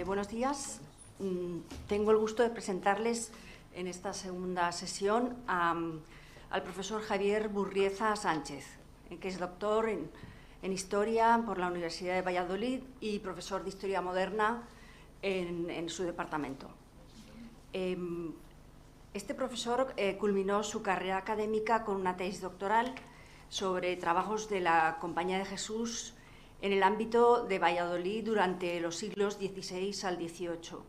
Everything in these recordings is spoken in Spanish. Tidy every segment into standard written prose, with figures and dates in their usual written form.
Buenos días. Tengo el gusto de presentarles en esta segunda sesión al profesor Javier Burrieza Sánchez, que es doctor en Historia por la Universidad de Valladolid y profesor de Historia Moderna en su departamento. Este profesor culminó su carrera académica con una tesis doctoral sobre trabajos de la Compañía de Jesús en el ámbito de Valladolid durante los siglos XVI al XVIII,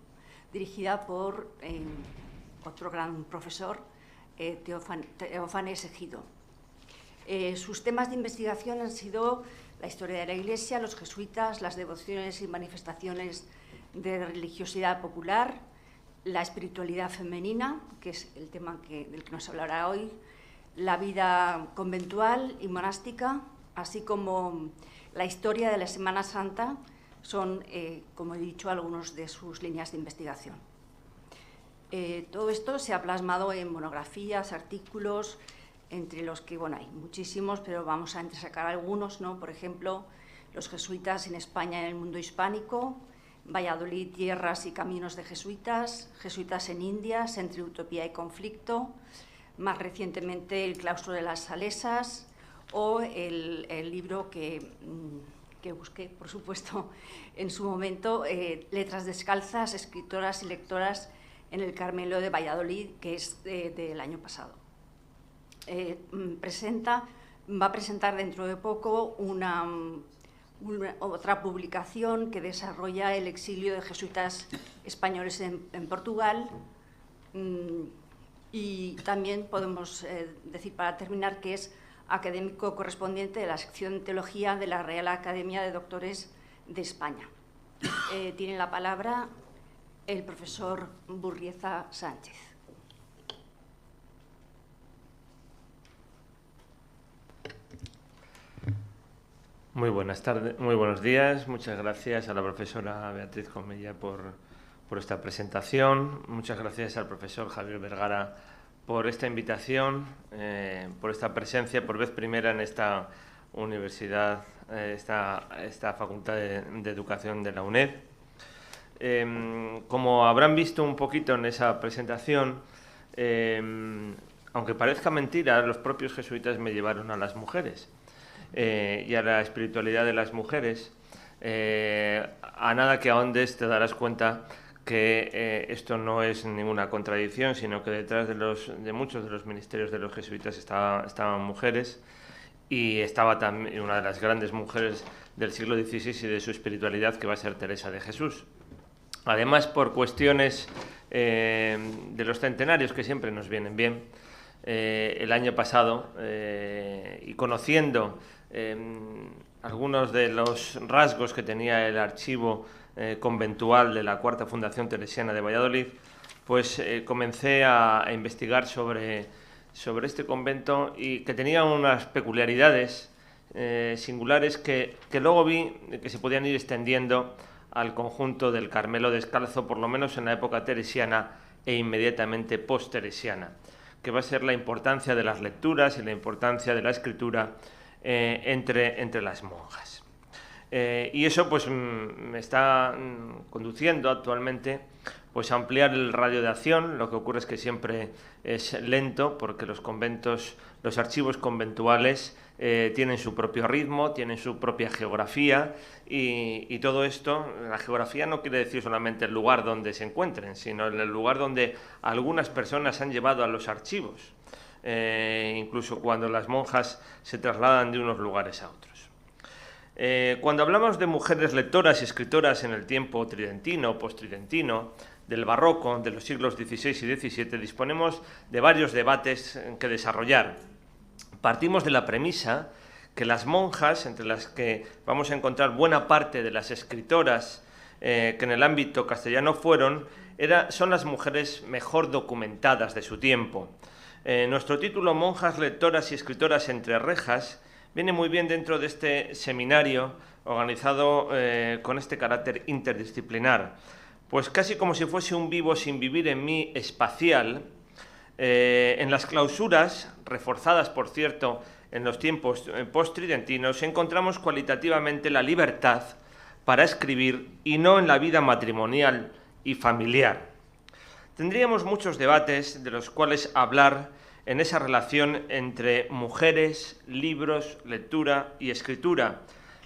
dirigida por otro gran profesor, Teófanes Egido. Sus temas de investigación han sido la historia de la Iglesia, los jesuitas, las devociones y manifestaciones de religiosidad popular, la espiritualidad femenina, que es el tema del que nos hablará hoy, la vida conventual y monástica, así como la historia de la Semana Santa, son, como he dicho, algunas de sus líneas de investigación. Todo esto se ha plasmado en monografías, artículos, entre los que, bueno, hay muchísimos, pero vamos a entresacar algunos, ¿no? Por ejemplo, los jesuitas en España y en el mundo hispánico, Valladolid, tierras y caminos de jesuitas, jesuitas en Indias, entre utopía y conflicto, más recientemente el claustro de las Salesas, o el libro que busqué, por supuesto, en su momento, Letras descalzas, escritoras y lectoras en el Carmelo de Valladolid, que es del año pasado. Va a presentar dentro de poco otra publicación que desarrolla el exilio de jesuitas españoles en Portugal. Y también podemos decir, para terminar, que es académico correspondiente de la sección de Teología de la Real Academia de Doctores de España. Tiene la palabra el profesor Burrieza Sánchez. Muy buenas tardes, muy buenos días. Muchas gracias a la profesora Beatriz Comella por esta presentación. Muchas gracias al profesor Javier Vergara por esta invitación, por esta presencia por vez primera en esta universidad, esta Facultad de Educación de la UNED. Como habrán visto un poquito en esa presentación, aunque parezca mentira, los propios jesuitas me llevaron a las mujeres y a la espiritualidad de las mujeres. A nada que ahondes te darás cuenta que esto no es ninguna contradicción, sino que detrás de muchos de los ministerios de los jesuitas estaban mujeres, y estaba también una de las grandes mujeres del siglo XVI y de su espiritualidad, que va a ser Teresa de Jesús. Además, por cuestiones de los centenarios, que siempre nos vienen bien, el año pasado, y conociendo algunos de los rasgos que tenía el archivo conventual de la Cuarta Fundación Teresiana de Valladolid, pues comencé a investigar sobre este convento, y que tenía unas peculiaridades singulares que luego vi que se podían ir extendiendo al conjunto del Carmelo Descalzo, por lo menos en la época teresiana e inmediatamente post-teresiana, que va a ser la importancia de las lecturas y la importancia de la escritura entre las monjas. Y eso pues me está conduciendo actualmente pues a ampliar el radio de acción. Lo que ocurre es que siempre es lento, porque los conventos, los archivos conventuales tienen su propio ritmo, tienen su propia geografía, y todo esto, la geografía no quiere decir solamente el lugar donde se encuentren, sino el lugar donde algunas personas han llevado a los archivos, incluso cuando las monjas se trasladan de unos lugares a otros. Cuando hablamos de mujeres lectoras y escritoras en el tiempo tridentino, post-tridentino, del barroco, de los siglos XVI y XVII, disponemos de varios debates que desarrollar. Partimos de la premisa que las monjas, entre las que vamos a encontrar buena parte de las escritoras que en el ámbito castellano son las mujeres mejor documentadas de su tiempo. Nuestro título, Monjas, lectoras y escritoras entre rejas, viene muy bien dentro de este seminario organizado con este carácter interdisciplinar, pues casi como si fuese un vivo sin vivir en mí espacial. En las clausuras, reforzadas por cierto en los tiempos post-tridentinos, encontramos cualitativamente la libertad para escribir y no en la vida matrimonial y familiar. Tendríamos muchos debates de los cuales hablar en esa relación entre mujeres, libros, lectura y escritura,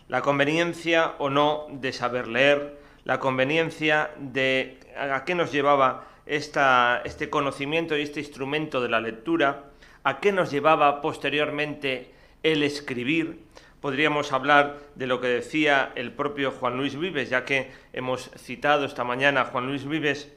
la conveniencia o no de saber leer, la conveniencia de a qué nos llevaba este conocimiento y este instrumento de la lectura, a qué nos llevaba posteriormente el escribir. Podríamos hablar de lo que decía el propio Juan Luis Vives, ya que hemos citado esta mañana a Juan Luis Vives,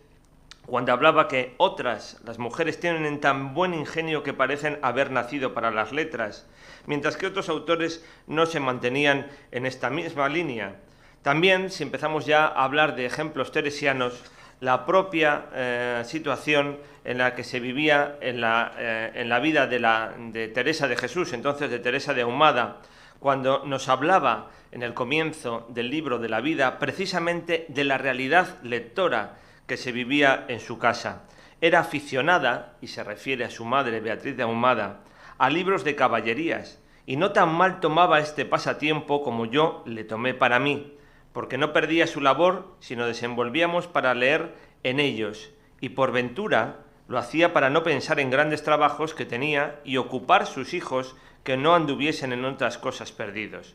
cuando hablaba que las mujeres tienen tan buen ingenio que parecen haber nacido para las letras, mientras que otros autores no se mantenían en esta misma línea. También, si empezamos ya a hablar de ejemplos teresianos, la propia situación en la que se vivía en la vida de Teresa de Jesús, entonces de Teresa de Ahumada, cuando nos hablaba en el comienzo del libro de la vida precisamente de la realidad lectora que se vivía en su casa. Era aficionada, y se refiere a su madre Beatriz de Ahumada, a libros de caballerías, y no tan mal tomaba este pasatiempo como yo le tomé para mí, porque no perdía su labor, sino desenvolvíamos para leer en ellos, y por ventura lo hacía para no pensar en grandes trabajos que tenía y ocupar sus hijos que no anduviesen en otras cosas perdidos.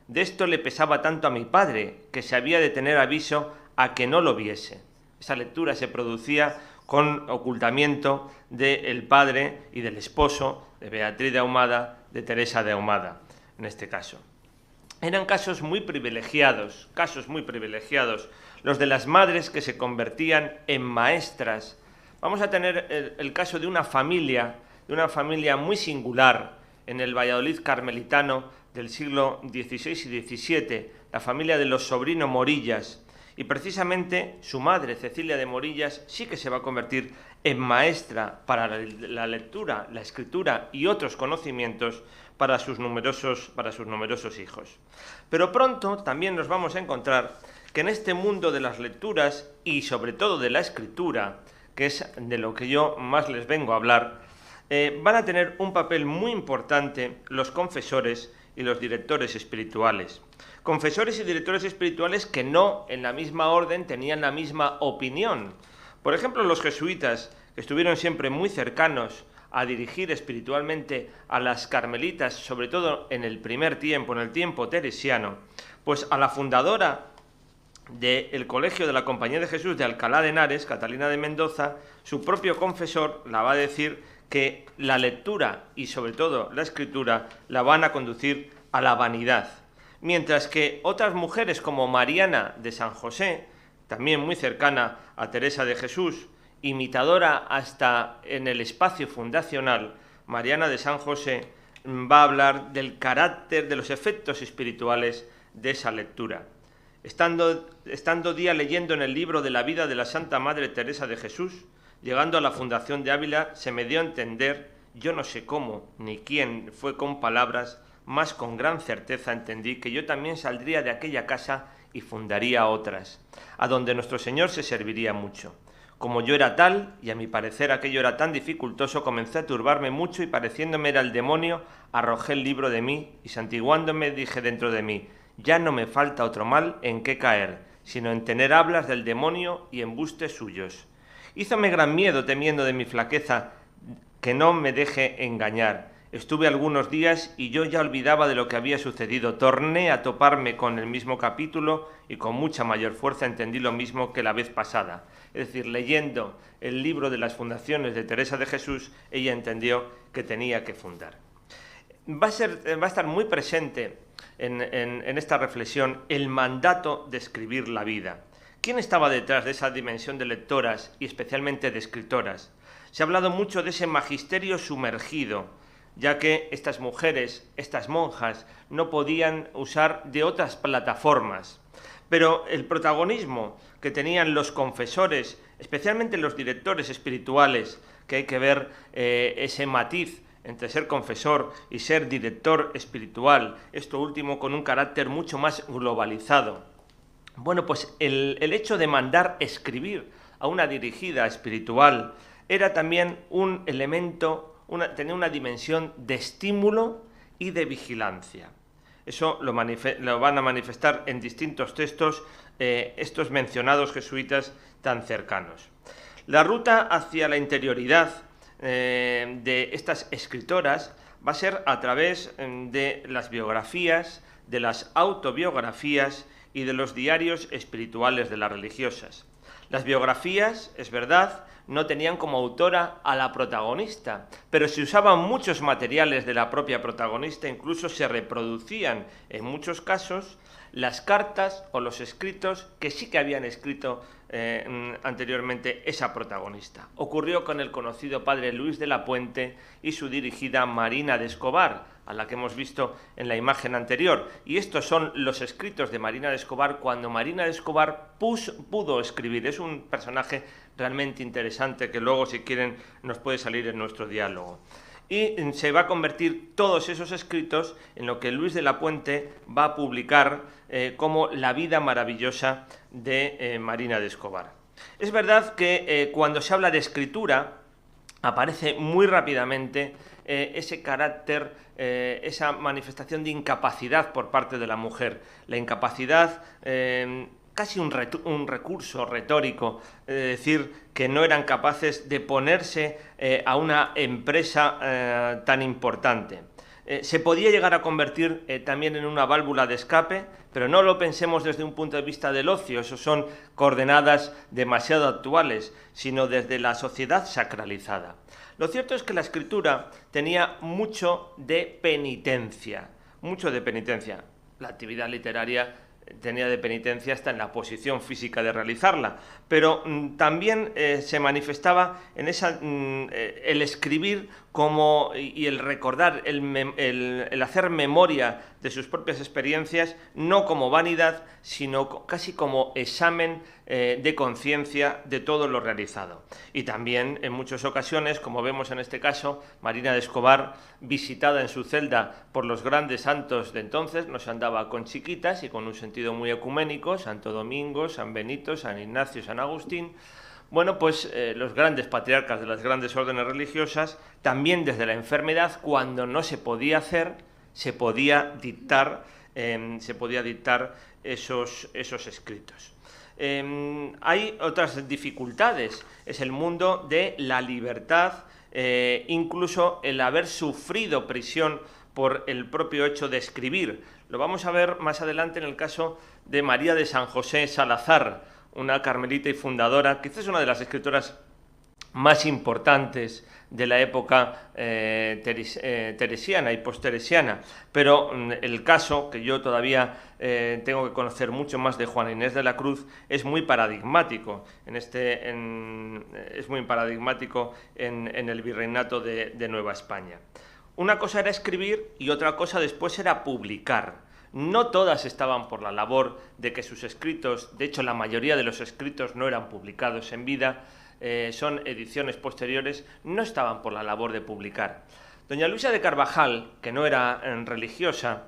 De esto le pesaba tanto a mi padre, que se había de tener aviso a que no lo viese. Esa lectura se producía con ocultamiento del padre y del esposo de Beatriz de Ahumada, de Teresa de Ahumada, en este caso. Eran casos muy privilegiados, los de las madres que se convertían en maestras. Vamos a tener el caso de una familia muy singular en el Valladolid carmelitano del siglo XVI y XVII, la familia de los Sobrino Morillas. Y precisamente su madre, Cecilia de Morillas, sí que se va a convertir en maestra para la lectura, la escritura y otros conocimientos para sus numerosos hijos. Pero pronto también nos vamos a encontrar que en este mundo de las lecturas y sobre todo de la escritura, que es de lo que yo más les vengo a hablar, van a tener un papel muy importante los confesores y los directores espirituales. Confesores y directores espirituales que no en la misma orden tenían la misma opinión. Por ejemplo, los jesuitas, que estuvieron siempre muy cercanos a dirigir espiritualmente a las carmelitas, sobre todo en el primer tiempo, en el tiempo teresiano, pues a la fundadora del Colegio de la Compañía de Jesús de Alcalá de Henares, Catalina de Mendoza, su propio confesor la va a decir que la lectura y sobre todo la escritura la van a conducir a la vanidad. Mientras que otras mujeres como Mariana de San José, también muy cercana a Teresa de Jesús, imitadora hasta en el espacio fundacional, Mariana de San José va a hablar del carácter, de los efectos espirituales de esa lectura. Estando día leyendo en el libro de la vida de la Santa Madre Teresa de Jesús, llegando a la Fundación de Ávila, se me dio a entender, yo no sé cómo ni quién fue con palabras, mas con gran certeza entendí que yo también saldría de aquella casa y fundaría otras, a donde nuestro Señor se serviría mucho. Como yo era tal, y a mi parecer aquello era tan dificultoso, comencé a turbarme mucho y pareciéndome era el demonio, arrojé el libro de mí y santiguándome dije dentro de mí, ya no me falta otro mal en qué caer, sino en tener hablas del demonio y embustes suyos. Hízome gran miedo temiendo de mi flaqueza que no me deje engañar. Estuve algunos días y yo ya olvidaba de lo que había sucedido. Torné a toparme con el mismo capítulo y con mucha mayor fuerza entendí lo mismo que la vez pasada. Es decir, leyendo el libro de las fundaciones de Teresa de Jesús, ella entendió que tenía que fundar. Va a estar muy presente en esta reflexión el mandato de escribir la vida. ¿Quién estaba detrás de esa dimensión de lectoras y especialmente de escritoras? Se ha hablado mucho de ese magisterio sumergido, ya que estas mujeres, estas monjas, no podían usar de otras plataformas. Pero el protagonismo que tenían los confesores, especialmente los directores espirituales, que hay que ver ese matiz entre ser confesor y ser director espiritual, esto último con un carácter mucho más globalizado. Bueno, pues el hecho de mandar escribir a una dirigida espiritual era también un elemento, tenía una dimensión de estímulo y de vigilancia. Eso lo van a manifestar en distintos textos estos mencionados jesuitas tan cercanos. La ruta hacia la interioridad de estas escritoras va a ser a través de las biografías, de las autobiografías y de los diarios espirituales de las religiosas. Las biografías, es verdad, no tenían como autora a la protagonista, pero se usaban muchos materiales de la propia protagonista, incluso se reproducían en muchos casos las cartas o los escritos que sí que habían escrito anteriormente esa protagonista. Ocurrió con el conocido padre Luis de la Puente y su dirigida Marina de Escobar, a la que hemos visto en la imagen anterior. Y estos son los escritos de Marina de Escobar cuando Marina de Escobar pudo escribir. Es un personaje realmente interesante que luego, si quieren, nos puede salir en nuestro diálogo. Y se va a convertir todos esos escritos en lo que Luis de la Puente va a publicar como La vida maravillosa de Marina de Escobar. Es verdad que cuando se habla de escritura aparece muy rápidamente ese carácter, esa manifestación de incapacidad por parte de la mujer. La incapacidad, casi un recurso retórico, decir que no eran capaces de ponerse a una empresa tan importante. Se podía llegar a convertir también en una válvula de escape, pero no lo pensemos desde un punto de vista del ocio, eso son coordenadas demasiado actuales, sino desde la sociedad sacralizada. Lo cierto es que la escritura tenía mucho de penitencia, La actividad literaria tenía de penitencia hasta en la posición física de realizarla, pero también se manifestaba en el escribir y el recordar, el hacer memoria de sus propias experiencias, no como vanidad, sino casi como examen de conciencia de todo lo realizado. Y también, en muchas ocasiones, como vemos en este caso, Marina de Escobar, visitada en su celda por los grandes santos de entonces, no se andaba con chiquitas y con un sentido muy ecuménico, Santo Domingo, San Benito, San Ignacio, San Agustín. Bueno, pues los grandes patriarcas de las grandes órdenes religiosas, también desde la enfermedad, cuando no se podía hacer, se podía dictar esos escritos. Hay otras dificultades, es el mundo de la libertad, incluso el haber sufrido prisión por el propio hecho de escribir. Lo vamos a ver más adelante en el caso de María de San José Salazar, una carmelita y fundadora, quizás una de las escritoras más importantes de la época teresiana y posteresiana, pero el caso, que yo todavía tengo que conocer mucho más, de Juana Inés de la Cruz, es muy paradigmático en el virreinato de Nueva España. Una cosa era escribir y otra cosa después era publicar. No todas estaban por la labor de que sus escritos, de hecho la mayoría de los escritos no eran publicados en vida, son ediciones posteriores, no estaban por la labor de publicar. Doña Luisa de Carvajal, que no era religiosa,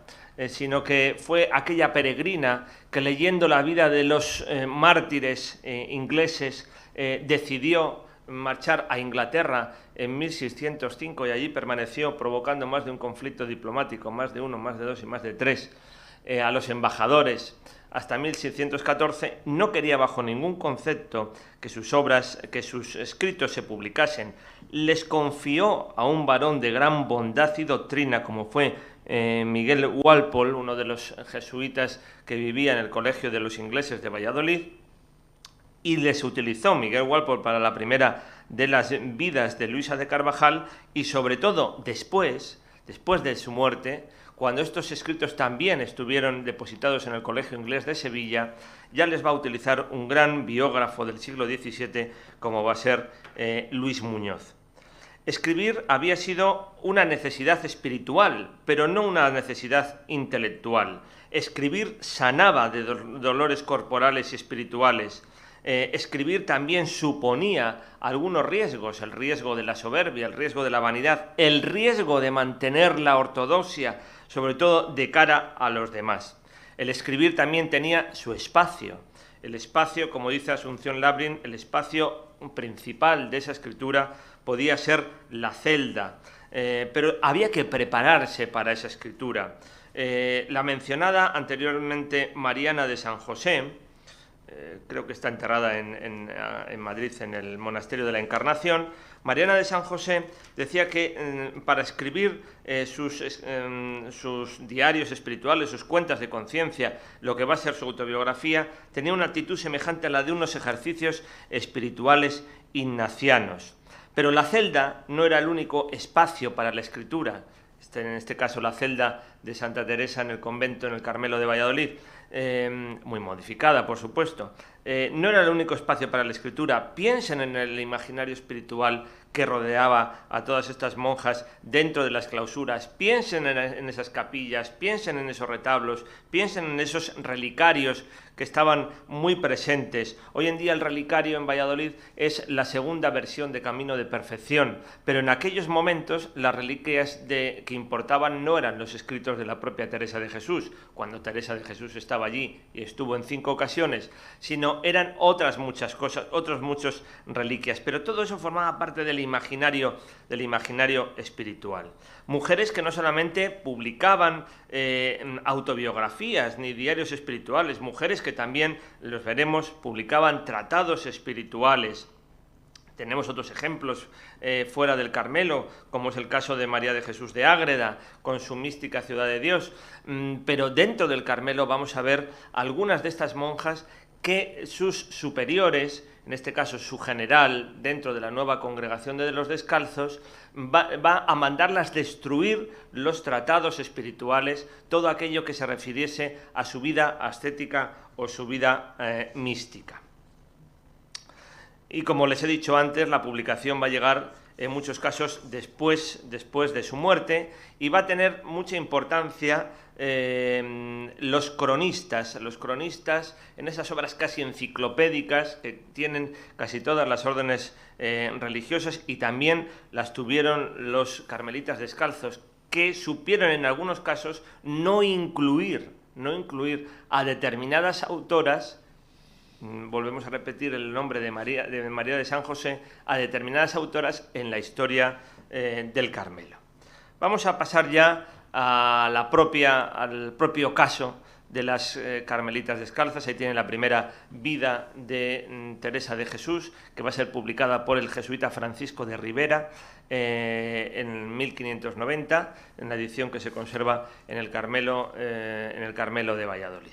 sino que fue aquella peregrina que, leyendo la vida de los mártires ingleses, decidió marchar a Inglaterra en 1605 y allí permaneció, provocando más de un conflicto diplomático, más de uno, más de dos y más de tres, a los embajadores, hasta 1614, no quería bajo ningún concepto que sus escritos se publicasen. Les confió a un varón de gran bondad y doctrina, como fue Miguel Walpole, uno de los jesuitas que vivía en el Colegio de los Ingleses de Valladolid, y les utilizó Miguel Walpole para la primera de las vidas de Luisa de Carvajal, y sobre todo después de su muerte, cuando estos escritos también estuvieron depositados en el Colegio Inglés de Sevilla, ya les va a utilizar un gran biógrafo del siglo XVII como va a ser Luis Muñoz. Escribir había sido una necesidad espiritual, pero no una necesidad intelectual. Escribir sanaba de dolores corporales y espirituales. Escribir también suponía algunos riesgos, el riesgo de la soberbia, el riesgo de la vanidad, el riesgo de mantener la ortodoxia, sobre todo de cara a los demás. El escribir también tenía su espacio. El espacio, como dice Asunción Labrin, el espacio principal de esa escritura podía ser la celda, pero había que prepararse para esa escritura. La mencionada anteriormente Mariana de San José, creo que está enterrada en Madrid, en el Monasterio de la Encarnación. Mariana de San José decía que para escribir sus diarios espirituales, sus cuentas de conciencia, lo que va a ser su autobiografía, tenía una actitud semejante a la de unos ejercicios espirituales ignacianos. Pero la celda no era el único espacio para la escritura. En este caso la celda de Santa Teresa en el convento, en el Carmelo de Valladolid, muy modificada, por supuesto. No era el único espacio para la escritura. Piensen en el imaginario espiritual que rodeaba a todas estas monjas dentro de las clausuras. Piensen en esas capillas, piensen en esos retablos, piensen en esos relicarios que estaban muy presentes. Hoy en día el relicario en Valladolid es la segunda versión de Camino de Perfección, pero en aquellos momentos las reliquias que importaban no eran los escritos de la propia Teresa de Jesús, cuando Teresa de Jesús estaba allí y estuvo en 5 ocasiones, sino eran otras muchas cosas, otros muchos reliquias, pero todo eso formaba parte del imaginario espiritual. Mujeres que no solamente publicaban autobiografías ni diarios espirituales, mujeres que también, los veremos, publicaban tratados espirituales. Tenemos otros ejemplos fuera del Carmelo, como es el caso de María de Jesús de Ágreda, con su mística Ciudad de Dios, pero dentro del Carmelo vamos a ver algunas de estas monjas que sus superiores, en este caso su general, dentro de la nueva congregación de los descalzos, va a mandarlas destruir los tratados espirituales, todo aquello que se refiriese a su vida ascética o su vida mística. Y como les he dicho antes, la publicación va a llegar en muchos casos después de su muerte, y va a tener mucha importancia los cronistas en esas obras casi enciclopédicas que tienen casi todas las órdenes religiosas, y también las tuvieron los carmelitas descalzos, que supieron en algunos casos no incluir a determinadas autoras. Volvemos a repetir el nombre de María de San José, a determinadas autoras en la historia del Carmelo. Vamos a pasar ya al propio caso de las carmelitas descalzas. Ahí tienen la primera vida de Teresa de Jesús, que va a ser publicada por el jesuita Francisco de Ribera en 1590, en la edición que se conserva en el Carmelo de Valladolid.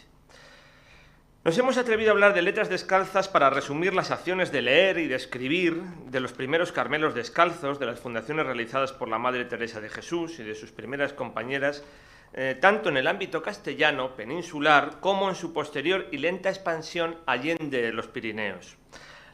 Nos hemos atrevido a hablar de letras descalzas para resumir las acciones de leer y de escribir de los primeros Carmelos descalzos, de las fundaciones realizadas por la Madre Teresa de Jesús y de sus primeras compañeras, tanto en el ámbito castellano, peninsular, como en su posterior y lenta expansión allende los Pirineos.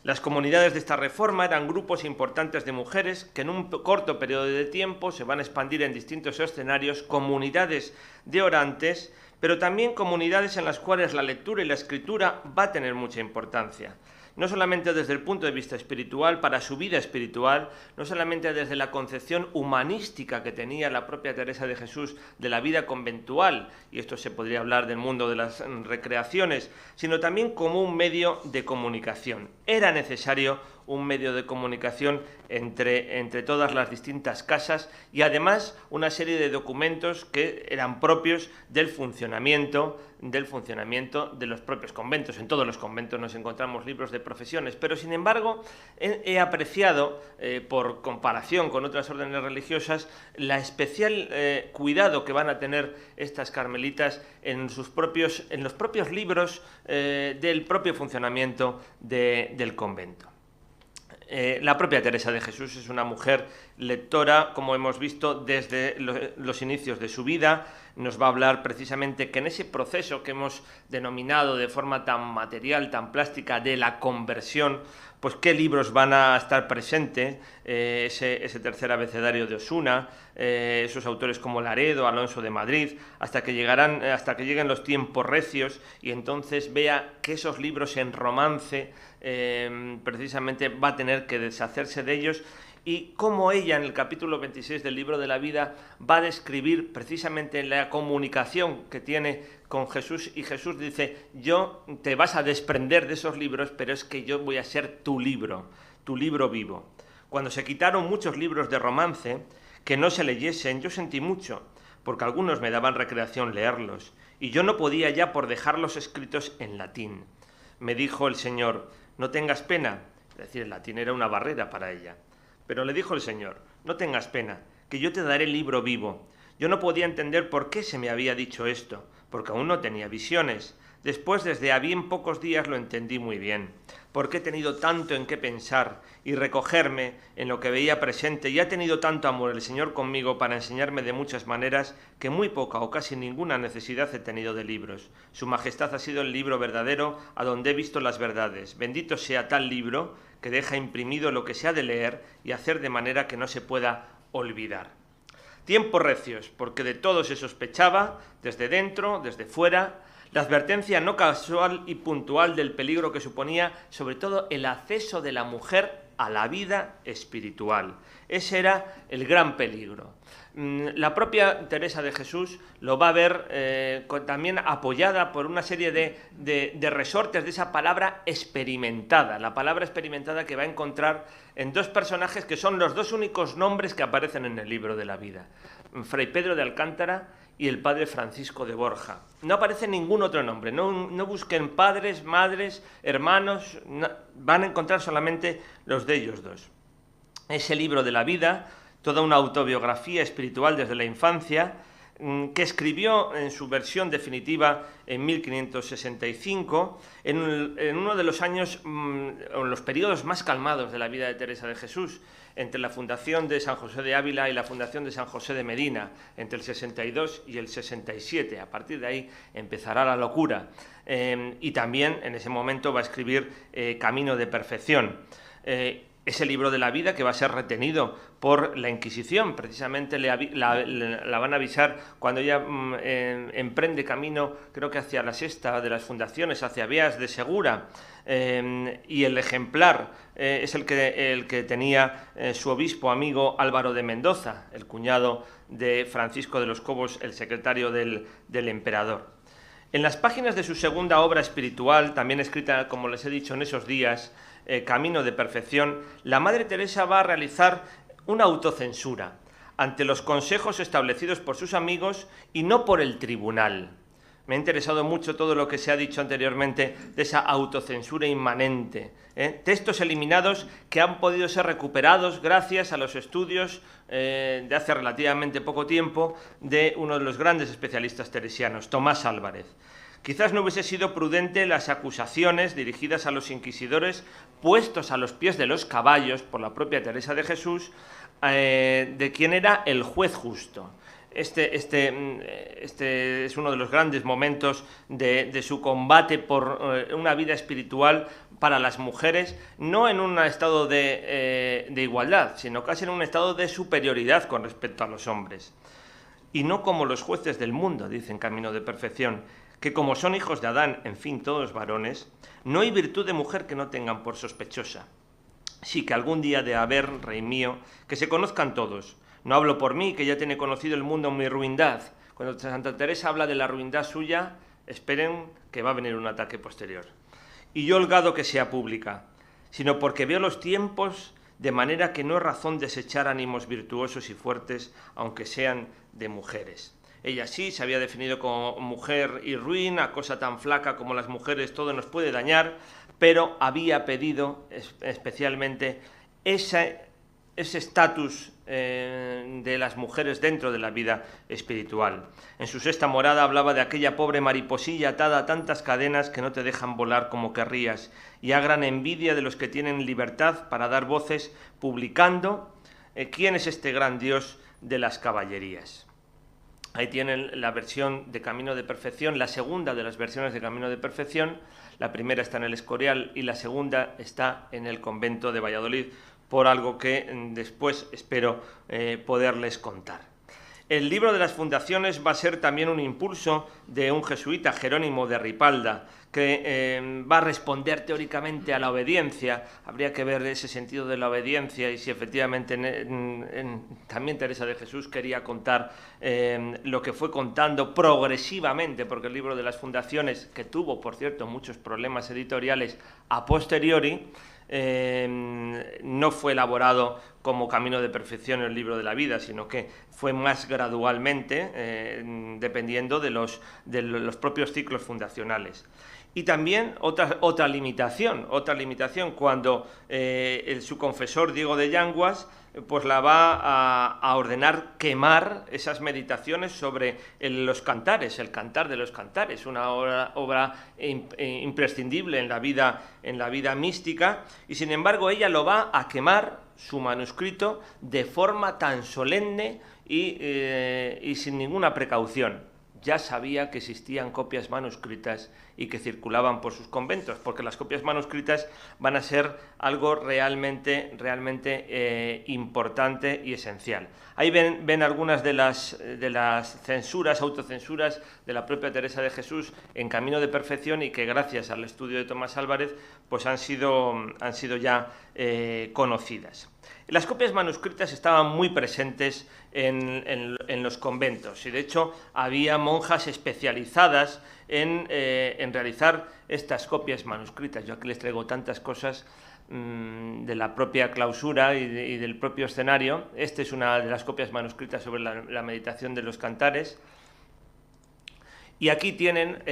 Las comunidades de esta reforma eran grupos importantes de mujeres que en un corto periodo de tiempo se van a expandir en distintos escenarios, comunidades de orantes, pero también comunidades en las cuales la lectura y la escritura va a tener mucha importancia. No solamente desde el punto de vista espiritual, para su vida espiritual, no solamente desde la concepción humanística que tenía la propia Teresa de Jesús de la vida conventual, y esto se podría hablar del mundo de las recreaciones, sino también como un medio de comunicación. Era necesario un medio de comunicación entre todas las distintas casas, y además una serie de documentos que eran propios del funcionamiento de los propios conventos. En todos los conventos nos encontramos libros de profesiones, pero sin embargo he apreciado, por comparación con otras órdenes religiosas, la especial cuidado que van a tener estas carmelitas en los propios libros del propio funcionamiento del convento. La propia Teresa de Jesús es una mujer lectora, como hemos visto, desde los inicios de su vida. Nos va a hablar precisamente que en ese proceso que hemos denominado de forma tan material, tan plástica, de la conversión, pues qué libros van a estar presentes, ese tercer abecedario de Osuna, esos autores como Laredo, Alonso de Madrid, hasta que lleguen los tiempos recios, y entonces vea que esos libros en romance precisamente va a tener que deshacerse de ellos, y cómo ella en el capítulo 26 del libro de la vida va a describir precisamente la comunicación que tiene con Jesús, y Jesús dice: yo te vas a desprender de esos libros, pero es que yo voy a ser tu libro vivo. Cuando se quitaron muchos libros de romance que no se leyesen, yo sentí mucho, porque algunos me daban recreación leerlos, y yo no podía ya por dejarlos escritos en latín. Me dijo el Señor: no tengas pena, es decir, el latín era una barrera para ella. Pero le dijo el Señor: no tengas pena, que yo te daré el libro vivo. Yo no podía entender por qué se me había dicho esto, porque aún no tenía visiones. Después, desde a bien pocos días, lo entendí muy bien, porque he tenido tanto en qué pensar y recogerme en lo que veía presente, y ha tenido tanto amor el Señor conmigo para enseñarme de muchas maneras, que muy poca o casi ninguna necesidad he tenido de libros. Su Majestad ha sido el libro verdadero a donde he visto las verdades. Bendito sea tal libro que deja imprimido lo que se ha de leer y hacer de manera que no se pueda olvidar. Tiempos recios, porque de todo se sospechaba, desde dentro, desde fuera, la advertencia no casual y puntual del peligro que suponía, sobre todo, el acceso de la mujer a la vida espiritual. Ese era el gran peligro. La propia Teresa de Jesús lo va a ver también apoyada por una serie de resortes de esa palabra experimentada, la palabra experimentada que va a encontrar en dos personajes que son los dos únicos nombres que aparecen en el libro de la vida: Fray Pedro de Alcántara y el padre Francisco de Borja. No aparece ningún otro nombre, no busquen padres, madres, hermanos, no, van a encontrar solamente los de ellos dos. Ese libro de la vida, toda una autobiografía espiritual desde la infancia, que escribió en su versión definitiva en 1565, en uno de los años, en los periodos más calmados de la vida de Teresa de Jesús, entre la fundación de San José de Ávila y la fundación de San José de Medina, entre el 62 y el 67. A partir de ahí empezará la locura. Y también en ese momento va a escribir Camino de Perfección. Ese libro de la vida que va a ser retenido por la Inquisición. Precisamente la van a avisar cuando ella emprende camino, creo que hacia la sexta de las fundaciones, hacia Beas de Segura, y el ejemplar es el que tenía su obispo amigo Álvaro de Mendoza, el cuñado de Francisco de los Cobos, el secretario del emperador. En las páginas de su segunda obra espiritual, también escrita, como les he dicho, en esos días, Camino de Perfección, la Madre Teresa va a realizar una autocensura ante los consejos establecidos por sus amigos y no por el tribunal. Me ha interesado mucho todo lo que se ha dicho anteriormente de esa autocensura inmanente. Textos eliminados que han podido ser recuperados gracias a los estudios de hace relativamente poco tiempo de uno de los grandes especialistas teresianos, Tomás Álvarez. Quizás no hubiese sido prudente las acusaciones dirigidas a los inquisidores puestos a los pies de los caballos por la propia Teresa de Jesús, de quien era el juez justo. Este es uno de los grandes momentos de su combate por una vida espiritual para las mujeres, no en un estado de igualdad, sino casi en un estado de superioridad con respecto a los hombres. Y no como los jueces del mundo, dice en Camino de Perfección, que como son hijos de Adán, en fin, todos varones, no hay virtud de mujer que no tengan por sospechosa. Sí que algún día de haber, rey mío, que se conozcan todos. No hablo por mí, que ya tiene conocido el mundo mi ruindad. Cuando Santa Teresa habla de la ruindad suya, esperen que va a venir un ataque posterior. Y yo holgado que sea pública, sino porque veo los tiempos de manera que no es razón desechar ánimos virtuosos y fuertes, aunque sean de mujeres. Ella sí se había definido como mujer y ruin, cosa tan flaca como las mujeres todo nos puede dañar, pero había pedido especialmente ese estatus de las mujeres dentro de la vida espiritual. En su sexta morada hablaba de aquella pobre mariposilla atada a tantas cadenas que no te dejan volar como querrías, y a gran envidia de los que tienen libertad para dar voces publicando quién es este gran Dios de las caballerías. Ahí tienen la versión de Camino de Perfección, la segunda de las versiones de Camino de Perfección. La primera está en el Escorial y la segunda está en el convento de Valladolid, por algo que después espero poderles contar. El libro de las fundaciones va a ser también un impulso de un jesuita, Jerónimo de Ripalda, que va a responder teóricamente a la obediencia. Habría que ver ese sentido de la obediencia y si efectivamente también Teresa de Jesús quería contar lo que fue contando progresivamente, porque el libro de las fundaciones, que tuvo, por cierto, muchos problemas editoriales a posteriori, no fue elaborado como camino de perfección el libro de la vida, sino que fue más gradualmente, dependiendo de los propios ciclos fundacionales. Y también otra limitación, cuando su confesor Diego de Yanguas pues la va a ordenar quemar esas meditaciones sobre los cantares, el Cantar de los Cantares, una obra imprescindible en la vida mística, y sin embargo ella lo va a quemar, su manuscrito, de forma tan solemne y sin ninguna precaución. Ya sabía que existían copias manuscritas y que circulaban por sus conventos, porque las copias manuscritas van a ser algo realmente importante y esencial. Ahí ven algunas de las censuras, autocensuras de la propia Teresa de Jesús en Camino de Perfección, y que gracias al estudio de Tomás Álvarez pues han sido ya conocidas. Las copias manuscritas estaban muy presentes en los conventos, y de hecho había monjas especializadas en realizar estas copias manuscritas. Yo aquí les traigo tantas cosas de la propia clausura y del propio escenario. Esta es una de las copias manuscritas sobre la meditación de los cantares. Y aquí tienen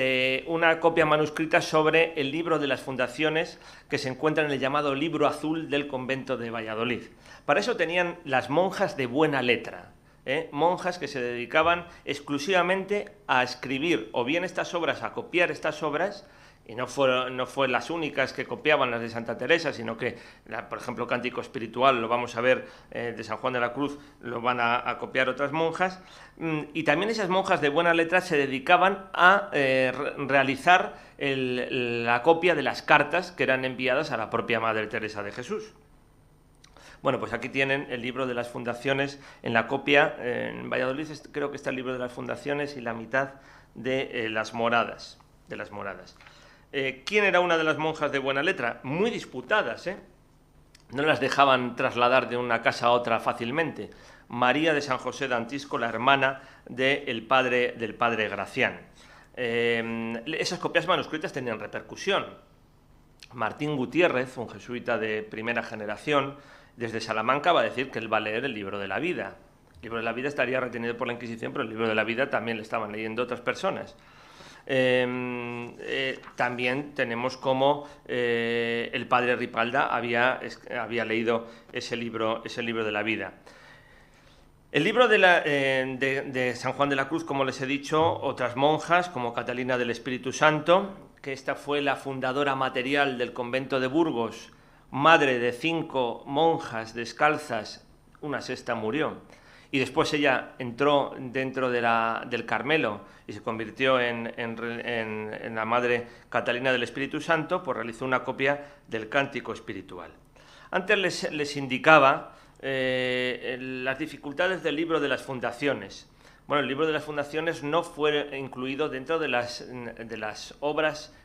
una copia manuscrita sobre el libro de las fundaciones, que se encuentra en el llamado Libro Azul del convento de Valladolid. Para eso tenían las monjas de buena letra, monjas que se dedicaban exclusivamente a escribir o bien estas obras, a copiar estas obras, y no fue las únicas que copiaban las de Santa Teresa, sino que, por ejemplo, Cántico Espiritual, lo vamos a ver, de San Juan de la Cruz, lo van a copiar otras monjas, y también esas monjas de buena letra se dedicaban a realizar la copia de las cartas que eran enviadas a la propia Madre Teresa de Jesús. Bueno, pues aquí tienen el libro de las fundaciones en la copia. En Valladolid creo que está el libro de las fundaciones y la mitad de las moradas. ¿Quién era una de las monjas de buena letra? Muy disputadas, no las dejaban trasladar de una casa a otra fácilmente. María de San José de Antisco, la hermana del padre Gracián. Esas copias manuscritas tenían repercusión. Martín Gutiérrez, un jesuita de primera generación, desde Salamanca, va a decir que él va a leer el libro de la vida. El libro de la vida estaría retenido por la Inquisición, pero el libro de la vida también le estaban leyendo otras personas. También tenemos como el padre Ripalda había leído ese libro de la vida. El libro de San Juan de la Cruz, como les he dicho, otras monjas como Catalina del Espíritu Santo, que esta fue la fundadora material del convento de Burgos, madre de 5 monjas descalzas, una sexta murió. Y después ella entró dentro del Carmelo y se convirtió en la Madre Catalina del Espíritu Santo, pues realizó una copia del Cántico Espiritual. Antes les indicaba las dificultades del libro de las fundaciones. Bueno, el libro de las fundaciones no fue incluido dentro de las obras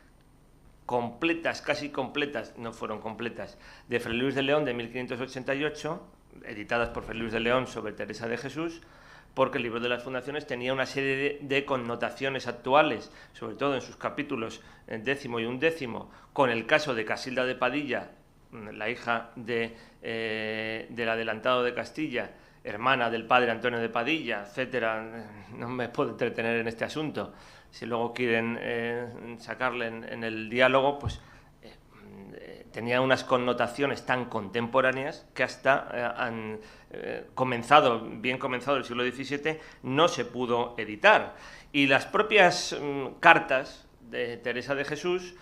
completas, casi completas, no fueron completas, de Fray Luis de León de 1588, editadas por Fray Luis de León sobre Teresa de Jesús, porque el libro de las fundaciones tenía una serie de connotaciones actuales, sobre todo en sus capítulos 10º y 11º, con el caso de Casilda de Padilla, la hija del adelantado de Castilla, hermana del padre Antonio de Padilla, etcétera. No me puedo entretener en este asunto. Si luego quieren sacarle en el diálogo, pues tenía unas connotaciones tan contemporáneas que hasta bien comenzado el siglo XVII no se pudo editar. Y las propias cartas de Teresa de Jesús,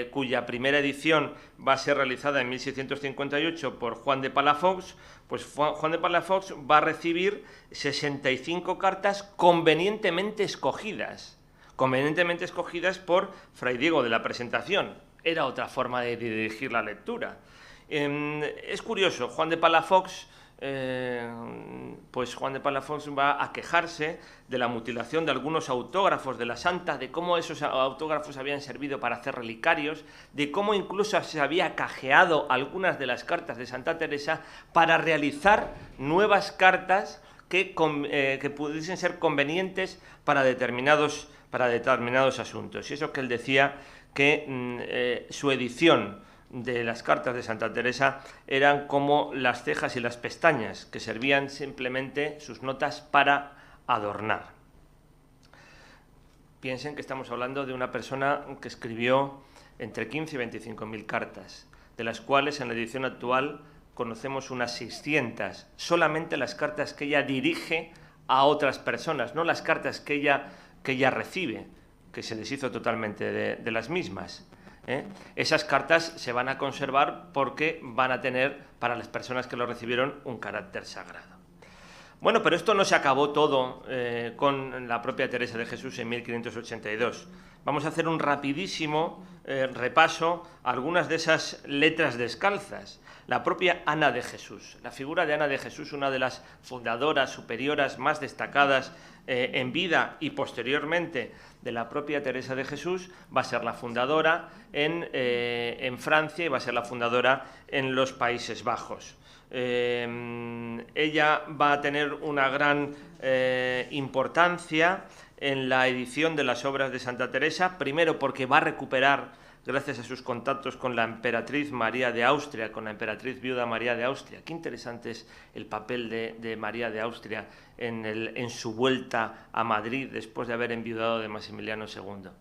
cuya primera edición va a ser realizada en 1658 por Juan de Palafox, pues Juan de Palafox va a recibir 65 cartas convenientemente escogidas por Fray Diego de la Presentación. Era otra forma de dirigir la lectura. Es curioso, Juan de Palafox va a quejarse de la mutilación de algunos autógrafos de la santa, de cómo esos autógrafos habían servido para hacer relicarios, de cómo incluso se había cajeado algunas de las cartas de Santa Teresa para realizar nuevas cartas que pudiesen ser convenientes para determinados asuntos. Y eso que él decía que su edición de las cartas de Santa Teresa eran como las cejas y las pestañas, que servían simplemente sus notas para adornar. Piensen que estamos hablando de una persona que escribió entre 15 y 25.000 cartas, de las cuales en la edición actual conocemos unas 600, solamente las cartas que ella dirige a otras personas, no las cartas que ella recibe, que se deshizo totalmente de las mismas. Esas cartas se van a conservar porque van a tener, para las personas que lo recibieron, un carácter sagrado. Bueno, pero esto no se acabó todo con la propia Teresa de Jesús en 1582. Vamos a hacer un rapidísimo repaso a algunas de esas letras descalzas. La propia Ana de Jesús, la figura de Ana de Jesús, una de las fundadoras, superioras más destacadas en vida y posteriormente de la propia Teresa de Jesús, va a ser la fundadora en Francia y va a ser la fundadora en los Países Bajos. Ella va a tener una gran importancia en la edición de las obras de Santa Teresa, primero porque va a recuperar, gracias a sus contactos con la emperatriz María de Austria, con la emperatriz viuda María de Austria. Qué interesante es el papel de María de Austria en su vuelta a Madrid después de haber enviudado de Maximiliano II.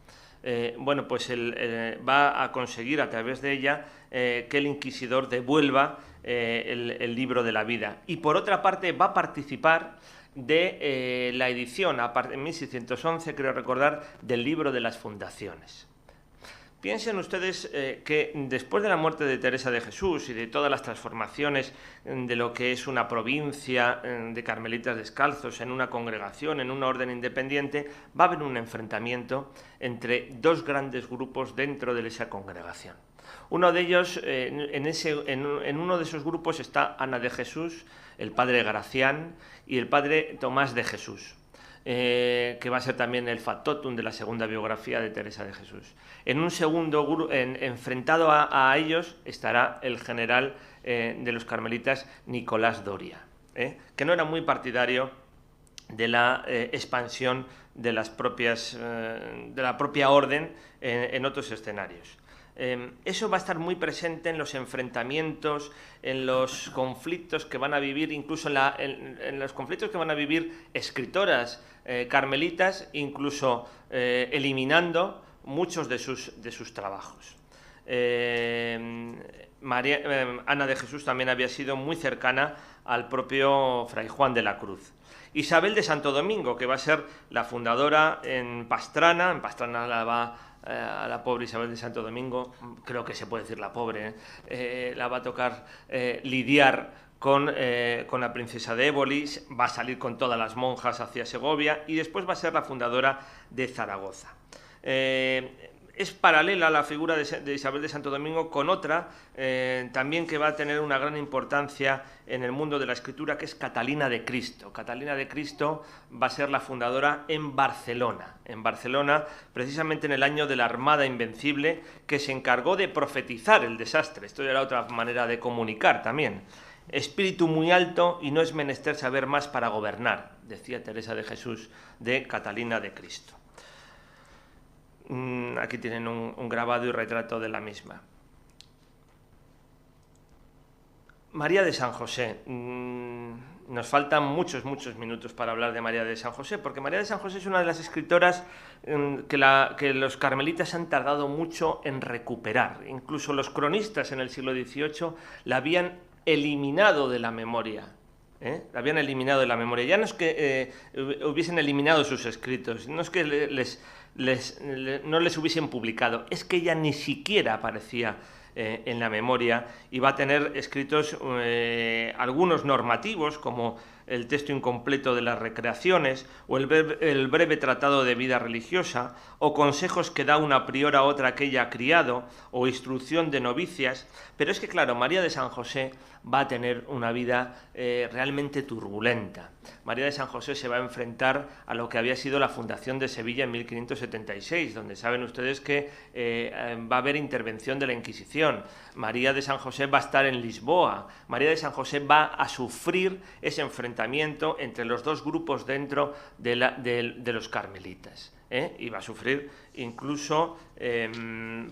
Bueno, pues él va a conseguir a través de ella que el inquisidor devuelva el libro de la vida. Y por otra parte va a participar de la edición, en 1611, creo recordar, del libro de las fundaciones. Piensen ustedes que después de la muerte de Teresa de Jesús y de todas las transformaciones de lo que es una provincia de carmelitas descalzos en una congregación, en una orden independiente, va a haber un enfrentamiento entre dos grandes grupos dentro de esa congregación. Uno de ellos, en uno de esos grupos está Ana de Jesús, el padre Gracián y el padre Tomás de Jesús. Que va a ser también el factotum de la segunda biografía de Teresa de Jesús. En un segundo grupo, enfrentado a ellos, estará el general de los carmelitas, Nicolás Doria, que no era muy partidario de la expansión de la propia orden en otros escenarios. Eso va a estar muy presente en los enfrentamientos, en los conflictos que van a vivir, incluso en los conflictos que van a vivir escritoras carmelitas, incluso eliminando muchos de sus trabajos. Ana de Jesús también había sido muy cercana al propio Fray Juan de la Cruz. Isabel de Santo Domingo, que va a ser la fundadora en Pastrana a la pobre Isabel de Santo Domingo, creo que se puede decir la pobre, la va a tocar lidiar con la princesa de Éboli, va a salir con todas las monjas hacia Segovia y después va a ser la fundadora de Zaragoza. Es paralela la figura de Isabel de Santo Domingo con otra también que va a tener una gran importancia en el mundo de la escritura, que es Catalina de Cristo. Catalina de Cristo va a ser la fundadora en Barcelona, precisamente en el año de la Armada Invencible, que se encargó de profetizar el desastre. Esto era otra manera de comunicar también. Espíritu muy alto y no es menester saber más para gobernar, decía Teresa de Jesús de Catalina de Cristo. Aquí tienen un grabado y retrato de la misma. María de San José. Nos faltan muchos minutos para hablar de María de San José, porque María de San José es una de las escritoras que los carmelitas han tardado mucho en recuperar. Incluso los cronistas en el siglo XVIII la habían eliminado de la memoria. La habían eliminado de la memoria. Ya no es que hubiesen eliminado sus escritos, no es que no les hubiesen publicado, es que ella ni siquiera aparecía en la memoria, y va a tener escritos algunos normativos, como el texto incompleto de las recreaciones, o el breve tratado de vida religiosa, o consejos que da una priora a otra que ella ha criado, o instrucción de novicias. Pero es que, claro, María de San José va a tener una vida realmente turbulenta. María de San José se va a enfrentar a lo que había sido la fundación de Sevilla en 1576, donde saben ustedes que va a haber intervención de la Inquisición. María de San José va a estar en Lisboa. María de San José va a sufrir ese enfrentamiento entre los dos grupos dentro de los carmelitas. y va a sufrir incluso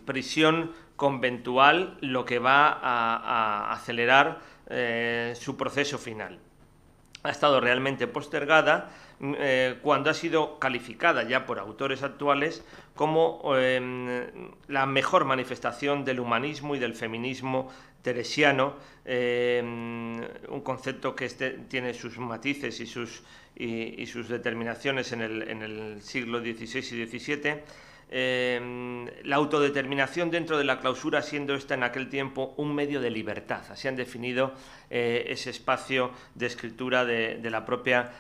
prisión conventual, lo que va a acelerar su proceso final. Ha estado realmente postergada cuando ha sido calificada ya por autores actuales como la mejor manifestación del humanismo y del feminismo teresiano, un concepto que tiene sus matices y sus determinaciones en el siglo XVI y XVII. La autodeterminación dentro de la clausura, siendo esta en aquel tiempo un medio de libertad. Así han definido ese espacio de escritura de la propia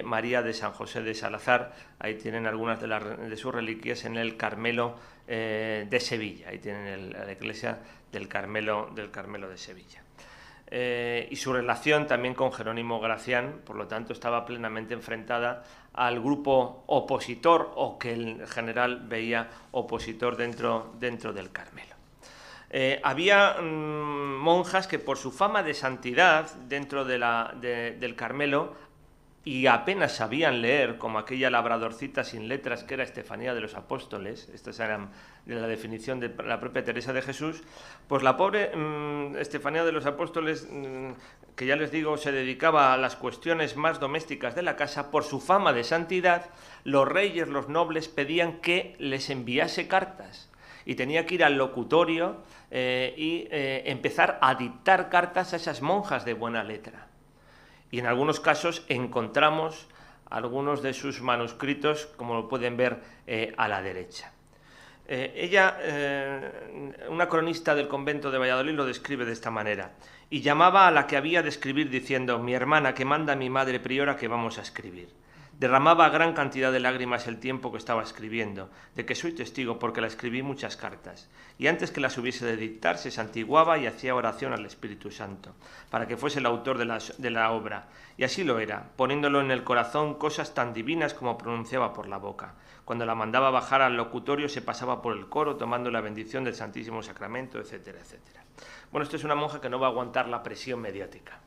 María de San José de Salazar. Ahí tienen algunas de sus reliquias en el Carmelo de Sevilla. Ahí tienen la iglesia del Carmelo de Sevilla. Y su relación también con Jerónimo Gracián, por lo tanto, estaba plenamente enfrentada al grupo opositor, o que el general veía opositor dentro del Carmelo. Había monjas que, por su fama de santidad dentro del Carmelo, y apenas sabían leer, como aquella labradorcita sin letras que era Estefanía de los Apóstoles, estas eran de la definición de la propia Teresa de Jesús, pues la pobre Estefanía de los Apóstoles, que ya les digo, se dedicaba a las cuestiones más domésticas de la casa. Por su fama de santidad, los reyes, los nobles, pedían que les enviase cartas, y tenía que ir al locutorio y empezar a dictar cartas a esas monjas de buena letra. Y en algunos casos encontramos algunos de sus manuscritos, como lo pueden ver a la derecha. Ella, una cronista del convento de Valladolid, lo describe de esta manera: y llamaba a la que había de escribir diciendo: mi hermana, que manda mi madre priora que vamos a escribir. Derramaba gran cantidad de lágrimas el tiempo que estaba escribiendo, de que soy testigo porque la escribí muchas cartas, y antes que las hubiese de dictar se santiguaba y hacía oración al Espíritu Santo, para que fuese el autor de la obra, y así lo era, poniéndolo en el corazón cosas tan divinas como pronunciaba por la boca. Cuando la mandaba bajar al locutorio se pasaba por el coro tomando la bendición del Santísimo Sacramento, etcétera, etcétera. Bueno, esto es una monja que no va a aguantar la presión mediática,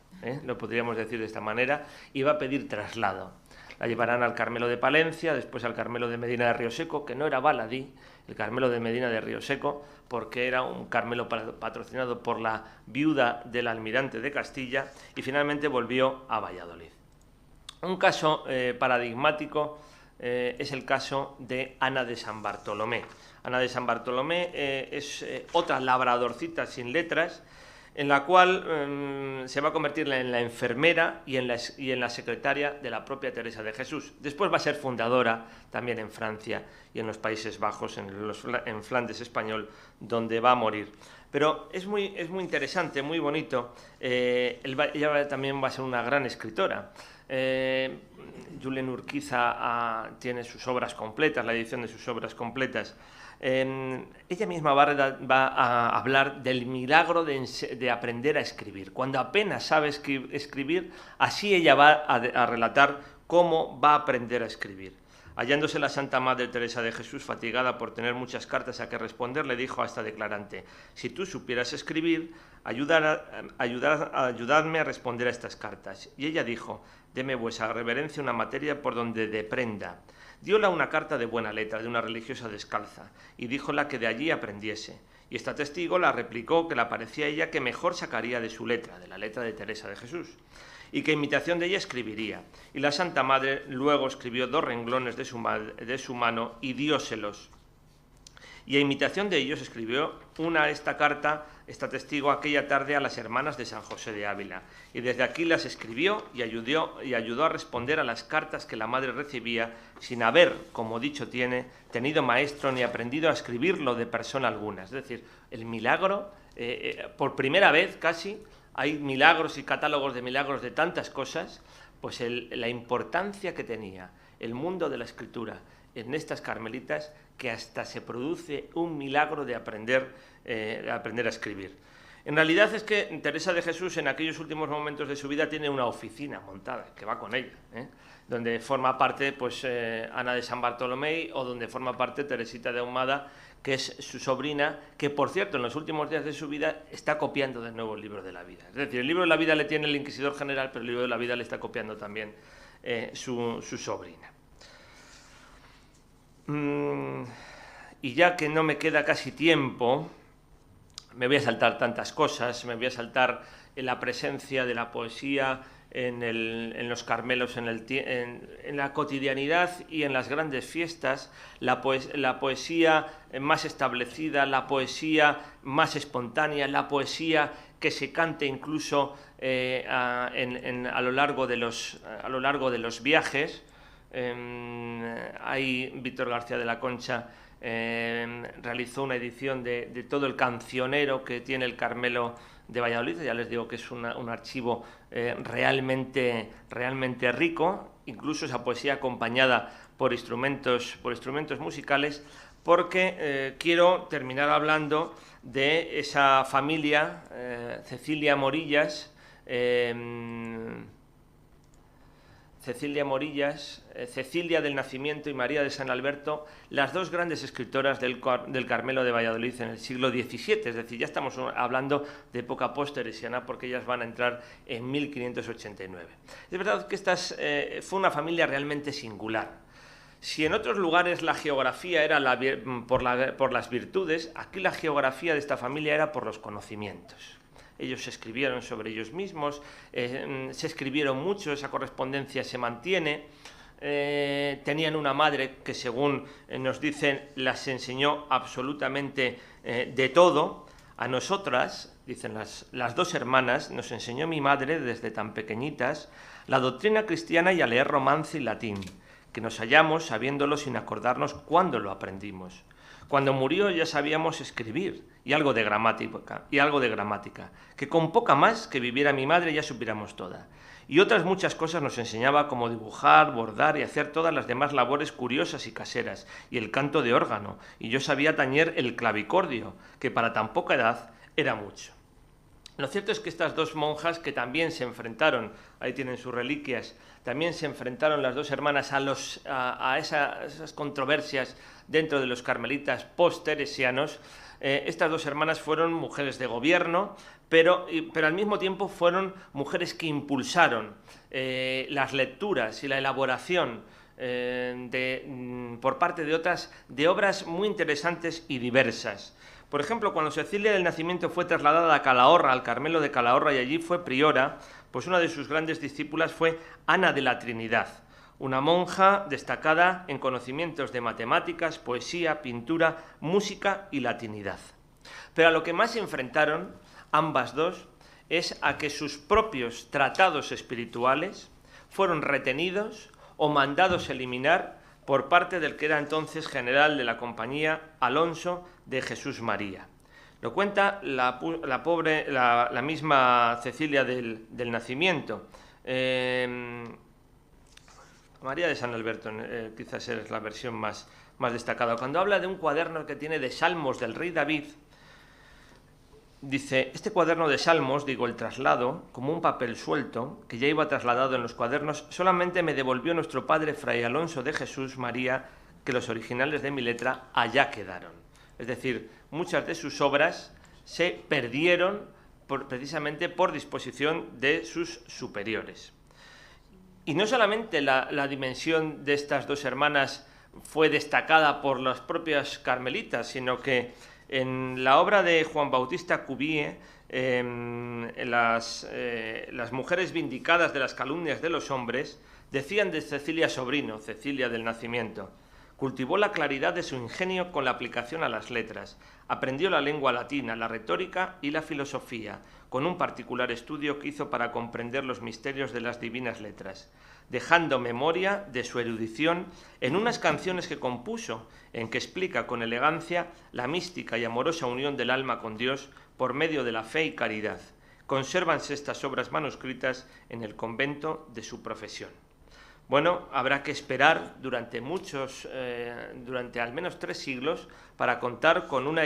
lo podríamos decir de esta manera, y va a pedir traslado. La llevarán al Carmelo de Palencia, después al Carmelo de Medina de Río Seco, que no era baladí, el Carmelo de Medina de Río Seco, porque era un Carmelo patrocinado por la viuda del almirante de Castilla, y finalmente volvió a Valladolid. Un caso paradigmático es el caso de Ana de San Bartolomé. Ana de San Bartolomé es otra labradorcita sin letras, en la cual se va a convertir en la enfermera y en la secretaria de la propia Teresa de Jesús. Después va a ser fundadora también en Francia y en los Países Bajos, en Flandes español, donde va a morir. Pero es muy interesante, muy bonito. Ella también va a ser una gran escritora. Julen Urquiza tiene sus obras completas, la edición de sus obras completas. Ella misma va a hablar del milagro de aprender a escribir. Cuando apenas sabe escribir, así ella va a relatar cómo va a aprender a escribir. Hallándose la Santa Madre Teresa de Jesús fatigada por tener muchas cartas a que responder, le dijo a esta declarante: si tú supieras escribir, ayudadme a responder a estas cartas. Y ella dijo: deme vuesa reverencia una materia por donde deprenda. Dióla una carta de buena letra, de una religiosa descalza, y díjola que de allí aprendiese. Y esta testigo la replicó que le parecía a ella que mejor sacaría de su letra, de la letra de Teresa de Jesús, y que imitación de ella escribiría. Y la Santa Madre luego escribió 2 renglones de su mano y dióselos. Y a imitación de ellos escribió esta carta, esta testigo, aquella tarde a las hermanas de San José de Ávila. Y desde aquí las escribió y ayudó a responder a las cartas que la madre recibía, sin haber, como dicho tiene, tenido maestro ni aprendido a escribirlo de persona alguna. Es decir, el milagro, por primera vez casi, hay milagros y catálogos de milagros de tantas cosas, pues la importancia que tenía el mundo de la escritura en estas carmelitas, que hasta se produce un milagro de aprender a escribir. En realidad es que Teresa de Jesús en aquellos últimos momentos de su vida tiene una oficina montada que va con ella, donde forma parte pues, Ana de San Bartolomé, o donde forma parte Teresita de Ahumada, que es su sobrina, que por cierto en los últimos días de su vida está copiando de nuevo el libro de la vida. Es decir, el libro de la vida le tiene el inquisidor general, pero el libro de la vida le está copiando también su sobrina. Y ya que no me queda casi tiempo, me voy a saltar tantas cosas, me voy a saltar la presencia de la poesía en los Carmelos, en la cotidianidad y en las grandes fiestas, la poesía más establecida, la poesía más espontánea, la poesía que se cante incluso a lo largo de los viajes. Ahí Víctor García de la Concha realizó una edición de todo el cancionero que tiene el Carmelo de Valladolid. Ya les digo que es un archivo realmente rico, incluso esa poesía acompañada por instrumentos musicales, porque quiero terminar hablando de esa familia, Cecilia Morillas, Cecilia del Nacimiento y María de San Alberto, las dos grandes escritoras del Carmelo de Valladolid en el siglo XVII, es decir, ya estamos hablando de época post-teresiana, porque ellas van a entrar en 1589. Es verdad que esta fue una familia realmente singular. Si en otros lugares la geografía era por las virtudes, aquí la geografía de esta familia era por los conocimientos. Ellos escribieron sobre ellos mismos, se escribieron mucho, esa correspondencia se mantiene. Tenían una madre que, según nos dicen, las enseñó absolutamente de todo. A nosotras, dicen las dos hermanas, nos enseñó mi madre desde tan pequeñitas la doctrina cristiana y a leer romance y latín, que nos hallamos sabiéndolo sin acordarnos cuándo lo aprendimos. Cuando murió ya sabíamos escribir y algo de gramática, que con poca más que viviera mi madre ya supiéramos toda. Y otras muchas cosas nos enseñaba, como dibujar, bordar y hacer todas las demás labores curiosas y caseras, y el canto de órgano, y yo sabía tañer el clavicordio, que para tan poca edad era mucho. Lo cierto es que estas dos monjas, que también se enfrentaron, ahí tienen sus reliquias, también se enfrentaron las dos hermanas a esas controversias dentro de los carmelitas post-teresianos. Estas dos hermanas fueron mujeres de gobierno, pero al mismo tiempo fueron mujeres que impulsaron las lecturas y la elaboración por parte de otras, de obras muy interesantes y diversas. Por ejemplo, cuando Cecilia del Nacimiento fue trasladada a Calahorra, al Carmelo de Calahorra, y allí fue priora, pues una de sus grandes discípulas fue Ana de la Trinidad, una monja destacada en conocimientos de matemáticas, poesía, pintura, música y latinidad. Pero a lo que más se enfrentaron ambas dos es a que sus propios tratados espirituales fueron retenidos o mandados eliminar por parte del que era entonces general de la compañía, Alonso de Jesús María. Lo cuenta la misma Cecilia del Nacimiento. María de San Alberto quizás es la versión más destacada. Cuando habla de un cuaderno que tiene de salmos del rey David, dice: este cuaderno de salmos, digo, el traslado, como un papel suelto, que ya iba trasladado en los cuadernos, solamente me devolvió nuestro padre Fray Alonso de Jesús María, que los originales de mi letra allá quedaron. Es decir, muchas de sus obras se perdieron precisamente por disposición de sus superiores. Y no solamente la dimensión de estas dos hermanas fue destacada por las propias carmelitas, sino que en la obra de Juan Bautista Cuvier, las mujeres vindicadas de las calumnias de los hombres, decían de Cecilia Sobrino, Cecilia del Nacimiento: cultivó la claridad de su ingenio con la aplicación a las letras, aprendió la lengua latina, la retórica y la filosofía, con un particular estudio que hizo para comprender los misterios de las divinas letras, dejando memoria de su erudición en unas canciones que compuso, en que explica con elegancia la mística y amorosa unión del alma con Dios por medio de la fe y caridad. Consérvanse estas obras manuscritas en el convento de su profesión. Bueno, habrá que esperar durante al menos 3 siglos para contar con una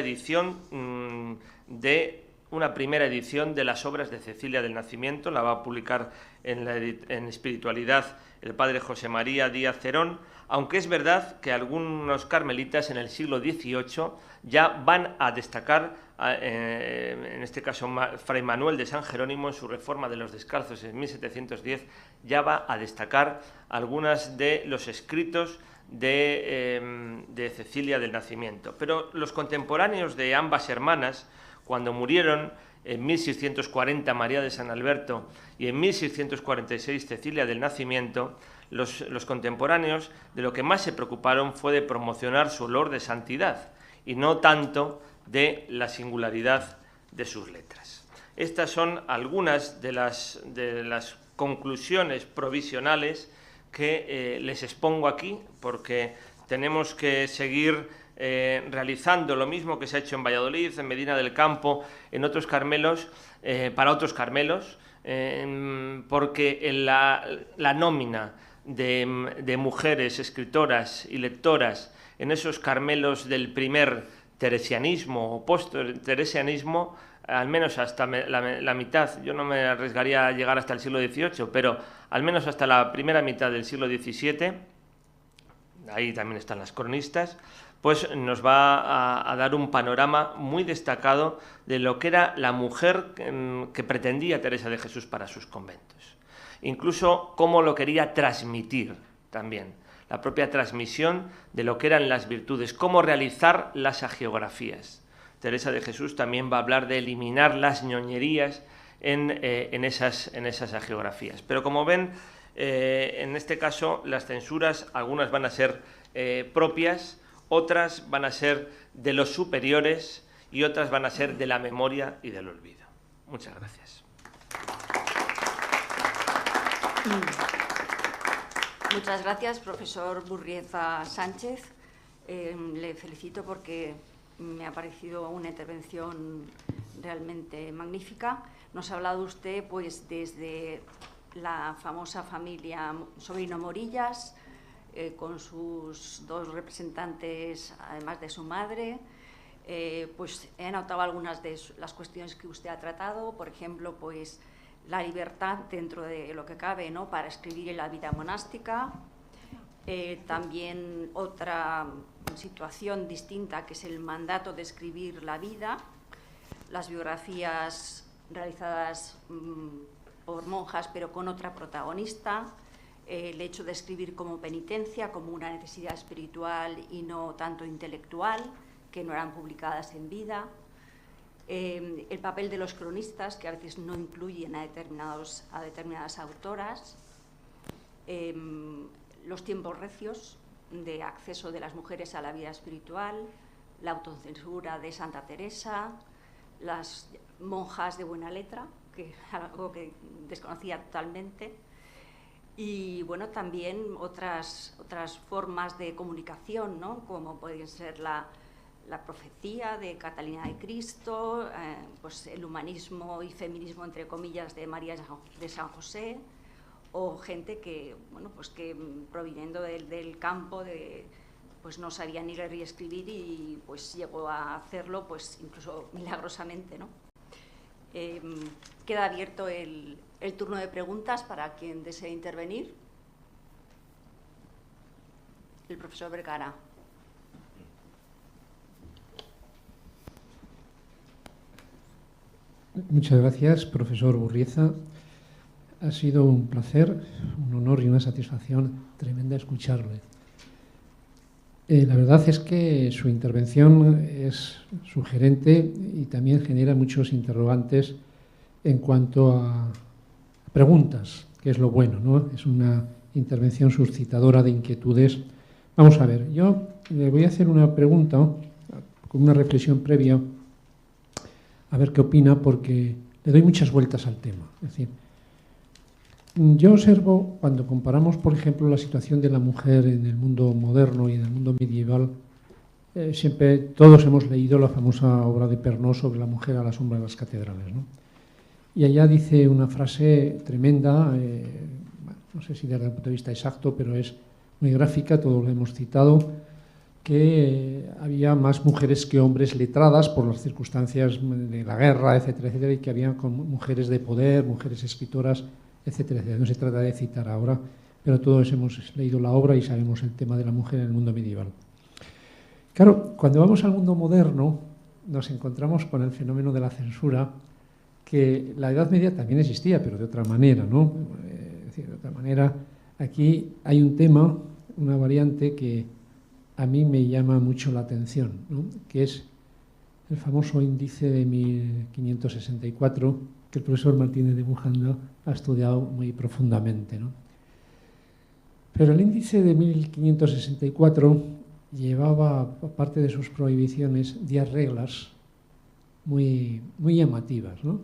primera edición de las obras de Cecilia del Nacimiento. La va a publicar en Espiritualidad el padre José María Díaz Cerón, aunque es verdad que algunos carmelitas en el siglo XVIII ya van a destacar en este caso Fray Manuel de San Jerónimo, en su Reforma de los Descalzos en 1710, ya va a destacar algunos de los escritos de Cecilia del Nacimiento. Pero los contemporáneos de ambas hermanas, cuando murieron en 1640 María de San Alberto y en 1646 Cecilia del Nacimiento, los contemporáneos de lo que más se preocuparon fue de promocionar su olor de santidad y no tanto de la singularidad de sus letras. Estas son algunas de las conclusiones provisionales que les expongo aquí, porque tenemos que seguir realizando lo mismo que se ha hecho en Valladolid, en Medina del Campo, en otros Carmelos, para otros Carmelos, porque la nómina de mujeres escritoras y lectoras en esos Carmelos del primer teresianismo o post-teresianismo, al menos hasta la mitad, yo no me arriesgaría a llegar hasta el siglo XVIII, pero al menos hasta la primera mitad del siglo XVII, ahí también están las cronistas, pues nos va a dar un panorama muy destacado de lo que era la mujer que pretendía Teresa de Jesús para sus conventos. Incluso cómo lo quería transmitir también, la propia transmisión de lo que eran las virtudes, cómo realizar las hagiografías. Teresa de Jesús también va a hablar de eliminar las ñoñerías en esas hagiografías. Pero como ven, en este caso las censuras, algunas van a ser propias, otras van a ser de los superiores y otras van a ser de la memoria y del olvido. Muchas gracias. Muchas gracias, profesor Burrieza Sánchez. Le felicito porque me ha parecido una intervención realmente magnífica. Nos ha hablado usted pues desde la famosa familia Sobrino Morillas, con sus dos representantes, además de su madre. Pues he anotado algunas de las cuestiones que usted ha tratado, por ejemplo, pues la libertad dentro de lo que cabe, ¿no?, para escribir en la vida monástica. También otra situación distinta, que es el mandato de escribir la vida, las biografías realizadas por monjas pero con otra protagonista, el hecho de escribir como penitencia, como una necesidad espiritual y no tanto intelectual, que no eran publicadas en vida, el papel de los cronistas, que a veces no incluyen a determinadas autoras, los tiempos recios de acceso de las mujeres a la vida espiritual, la autocensura de Santa Teresa, las monjas de buena letra, que es algo que desconocía totalmente, y bueno, también otras formas de comunicación, ¿no?, como pueden ser la profecía de Catalina de Cristo, pues el humanismo y feminismo, entre comillas, de María de San José, o gente que, bueno, pues que proviniendo del campo, pues no sabía ni leer ni escribir y pues llegó a hacerlo, pues incluso milagrosamente, ¿no? Queda abierto el turno de preguntas para quien desee intervenir. El profesor Vergara. Muchas gracias, profesor Burrieza. Ha sido un placer, un honor y una satisfacción tremenda escucharle. La verdad es que su intervención es sugerente y también genera muchos interrogantes en cuanto a preguntas, que es lo bueno, ¿no? Es una intervención suscitadora de inquietudes. Vamos a ver, yo le voy a hacer una pregunta con una reflexión previa, a ver qué opina, porque le doy muchas vueltas al tema. Es decir, yo observo, cuando comparamos, por ejemplo, la situación de la mujer en el mundo moderno y en el mundo medieval, siempre todos hemos leído la famosa obra de Pernod sobre la mujer a la sombra de las catedrales, ¿no? Y allá dice una frase tremenda, no sé si desde el punto de vista exacto, pero es muy gráfica, todos lo hemos citado, que había más mujeres que hombres letradas por las circunstancias de la guerra, etcétera, etcétera, y que había mujeres de poder, mujeres escritoras, etcétera, etcétera. No se trata de citar ahora, pero todos hemos leído la obra y sabemos el tema de la mujer en el mundo medieval. Claro, cuando vamos al mundo moderno, nos encontramos con el fenómeno de la censura, que la Edad Media también existía, pero de otra manera, ¿no? Es decir, de otra manera, aquí hay un tema, una variante que a mí me llama mucho la atención, ¿no? Que es el famoso índice de 1564, que el profesor Martínez de Bujanda ha estudiado muy profundamente, ¿no? Pero el índice de 1564 llevaba, aparte de sus prohibiciones, 10 reglas muy llamativas, ¿no?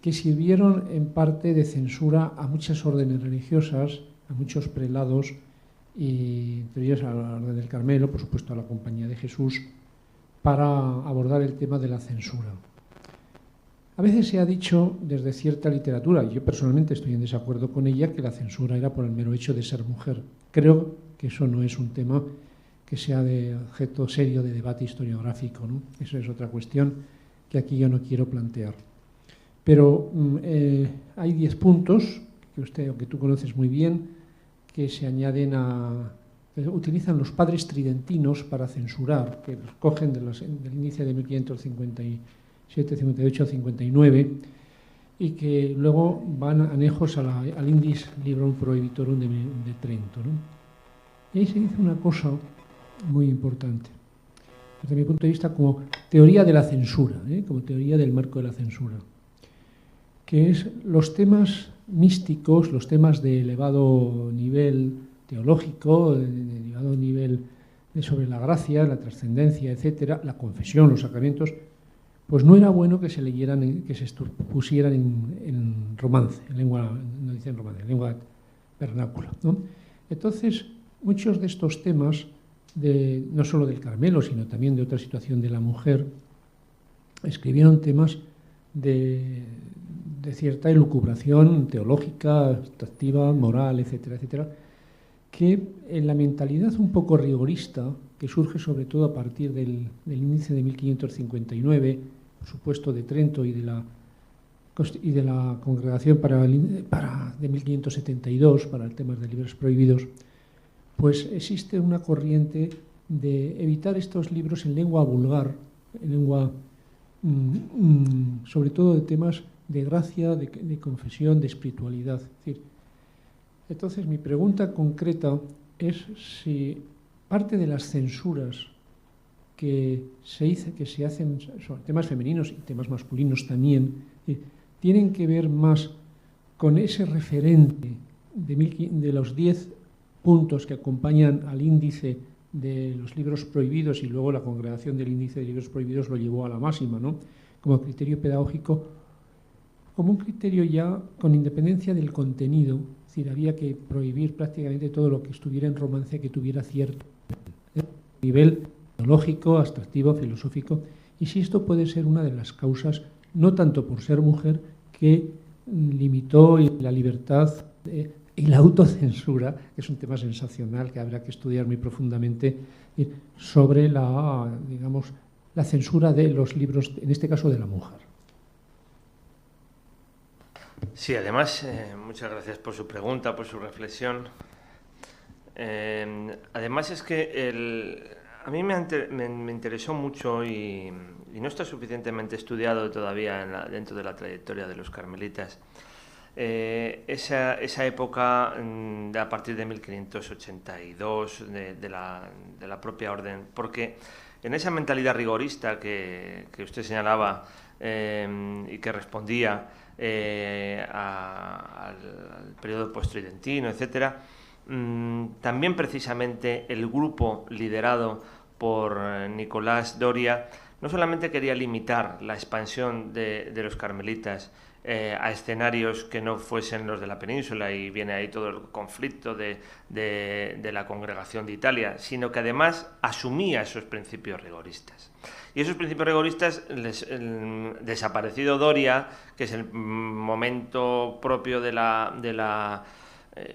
Que sirvieron en parte de censura a muchas órdenes religiosas, a muchos prelados, y entre ellos a la Orden del Carmelo, por supuesto a la Compañía de Jesús, para abordar el tema de la censura. A veces se ha dicho desde cierta literatura, y yo personalmente estoy en desacuerdo con ella, que la censura era por el mero hecho de ser mujer. Creo que eso no es un tema que sea de objeto serio de debate historiográfico, ¿no? Eso es otra cuestión que aquí yo no quiero plantear. Pero hay 10 puntos que usted o que tú conoces muy bien, que se añaden utilizan los padres tridentinos para censurar, que los cogen del índice de 1557, 58, 59, y que luego van anejos al Indis Librum Prohibitorum de Trento, ¿no? Y ahí se dice una cosa muy importante, desde mi punto de vista, como teoría de la censura, como teoría del marco de la censura, que es los temas místicos, los temas de elevado nivel teológico, de elevado nivel sobre la gracia, la trascendencia, etcétera, la confesión, los sacramentos, pues no era bueno que se leyeran, que se pusieran en romance, en lengua, no dicen romance, en lengua vernácula, ¿no? Entonces, muchos de estos temas, no solo del Carmelo, sino también de otra situación de la mujer, escribieron temas de cierta elucubración teológica, abstractiva, moral, etcétera, etcétera, que en la mentalidad un poco rigorista, que surge sobre todo a partir del índice de 1559, por supuesto de Trento y de la congregación de 1572 para el tema de libros prohibidos, pues existe una corriente de evitar estos libros en lengua vulgar, en lengua sobre todo de temas de gracia, de confesión, de espiritualidad. Es decir, entonces mi pregunta concreta es si parte de las censuras que se hacen sobre temas femeninos y temas masculinos también, tienen que ver más con ese referente de los 10 puntos que acompañan al índice de los libros prohibidos, y luego la congregación del índice de libros prohibidos lo llevó a la máxima, ¿no? Como criterio pedagógico, como un criterio ya con independencia del contenido. Es decir, había que prohibir prácticamente todo lo que estuviera en romance que tuviera cierto nivel teológico, abstractivo, filosófico, y si esto puede ser una de las causas, no tanto por ser mujer, que limitó la libertad y la autocensura, que es un tema sensacional que habrá que estudiar muy profundamente, sobre la censura de los libros, en este caso de la mujer. Sí, además, muchas gracias por su pregunta, por su reflexión. Además es que a mí me interesó mucho y no está suficientemente estudiado todavía dentro de la trayectoria de los carmelitas, esa época a partir de 1582 de la propia orden, porque en esa mentalidad rigorista que usted señalaba y que respondía al periodo posttridentino, etcétera, también precisamente el grupo liderado por Nicolás Doria no solamente quería limitar la expansión de los carmelitas a escenarios que no fuesen los de la península, y viene ahí todo el conflicto de la Congregación de Italia, sino que además asumía esos principios rigoristas. Y esos principios rigoristas, desaparecido Doria, que es el momento propio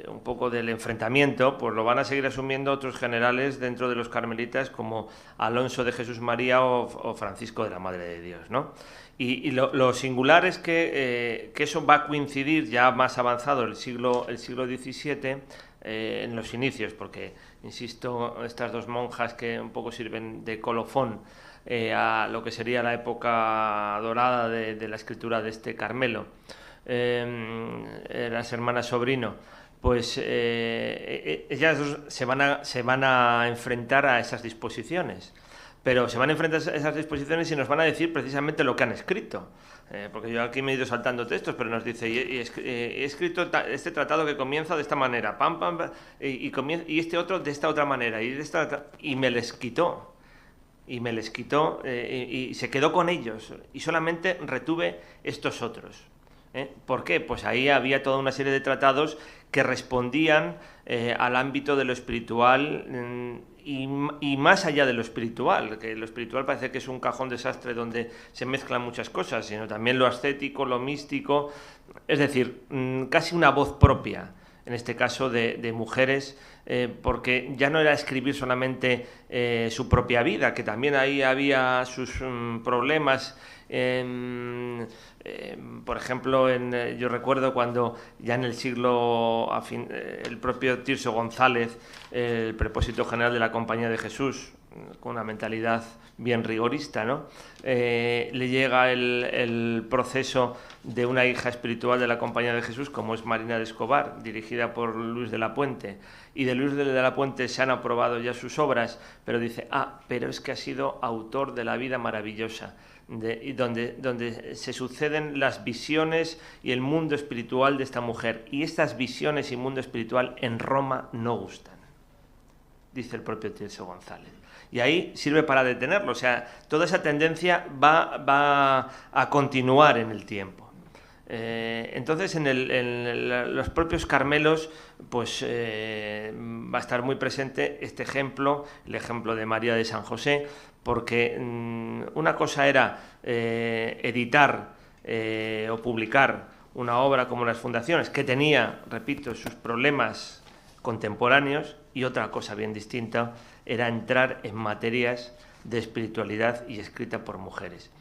un poco del enfrentamiento, pues lo van a seguir asumiendo otros generales dentro de los carmelitas, como Alonso de Jesús María o Francisco de la Madre de Dios, ¿no? Y lo singular es que eso va a coincidir ya más avanzado el siglo XVII, en los inicios, porque, insisto, estas dos monjas que un poco sirven de colofón a lo que sería la época dorada de la escritura de este Carmelo, las hermanas Sobrino, pues ellas se van a enfrentar a esas disposiciones. Pero se van a enfrentar a esas disposiciones y nos van a decir precisamente lo que han escrito. Porque yo aquí me he ido saltando textos, pero nos dice, he escrito este tratado que comienza de esta manera, pam, pam, pam, y este otro de esta otra manera, y me les quitó. Y se quedó con ellos. Y solamente retuve estos otros. ¿Por qué? Pues ahí había toda una serie de tratados que respondían al ámbito de lo espiritual y más allá de lo espiritual, que lo espiritual parece que es un cajón desastre donde se mezclan muchas cosas, sino también lo ascético, lo místico, es decir, casi una voz propia, en este caso de mujeres, porque ya no era escribir solamente su propia vida, que también ahí había sus problemas. Por ejemplo, yo recuerdo cuando ya en el siglo, el propio Tirso González, el prepósito general de la Compañía de Jesús, con una mentalidad bien rigorista, ¿no? Le llega el proceso de una hija espiritual de la Compañía de Jesús, como es Marina de Escobar, dirigida por Luis de la Puente, y de Luis de la Puente se han aprobado ya sus obras, pero dice, pero es que ha sido autor de La vida maravillosa, donde se suceden las visiones y el mundo espiritual de esta mujer, y estas visiones y mundo espiritual en Roma no gustan, dice el propio Tirso González. Y ahí sirve para detenerlo, o sea, toda esa tendencia va a continuar en el tiempo. Entonces, en los propios Carmelos, pues va a estar muy presente este ejemplo, el ejemplo de María de San José, porque una cosa era editar o publicar una obra como Las Fundaciones, que tenía, repito, sus problemas contemporáneos, y otra cosa bien distinta era entrar en materias de espiritualidad y escrita por mujeres.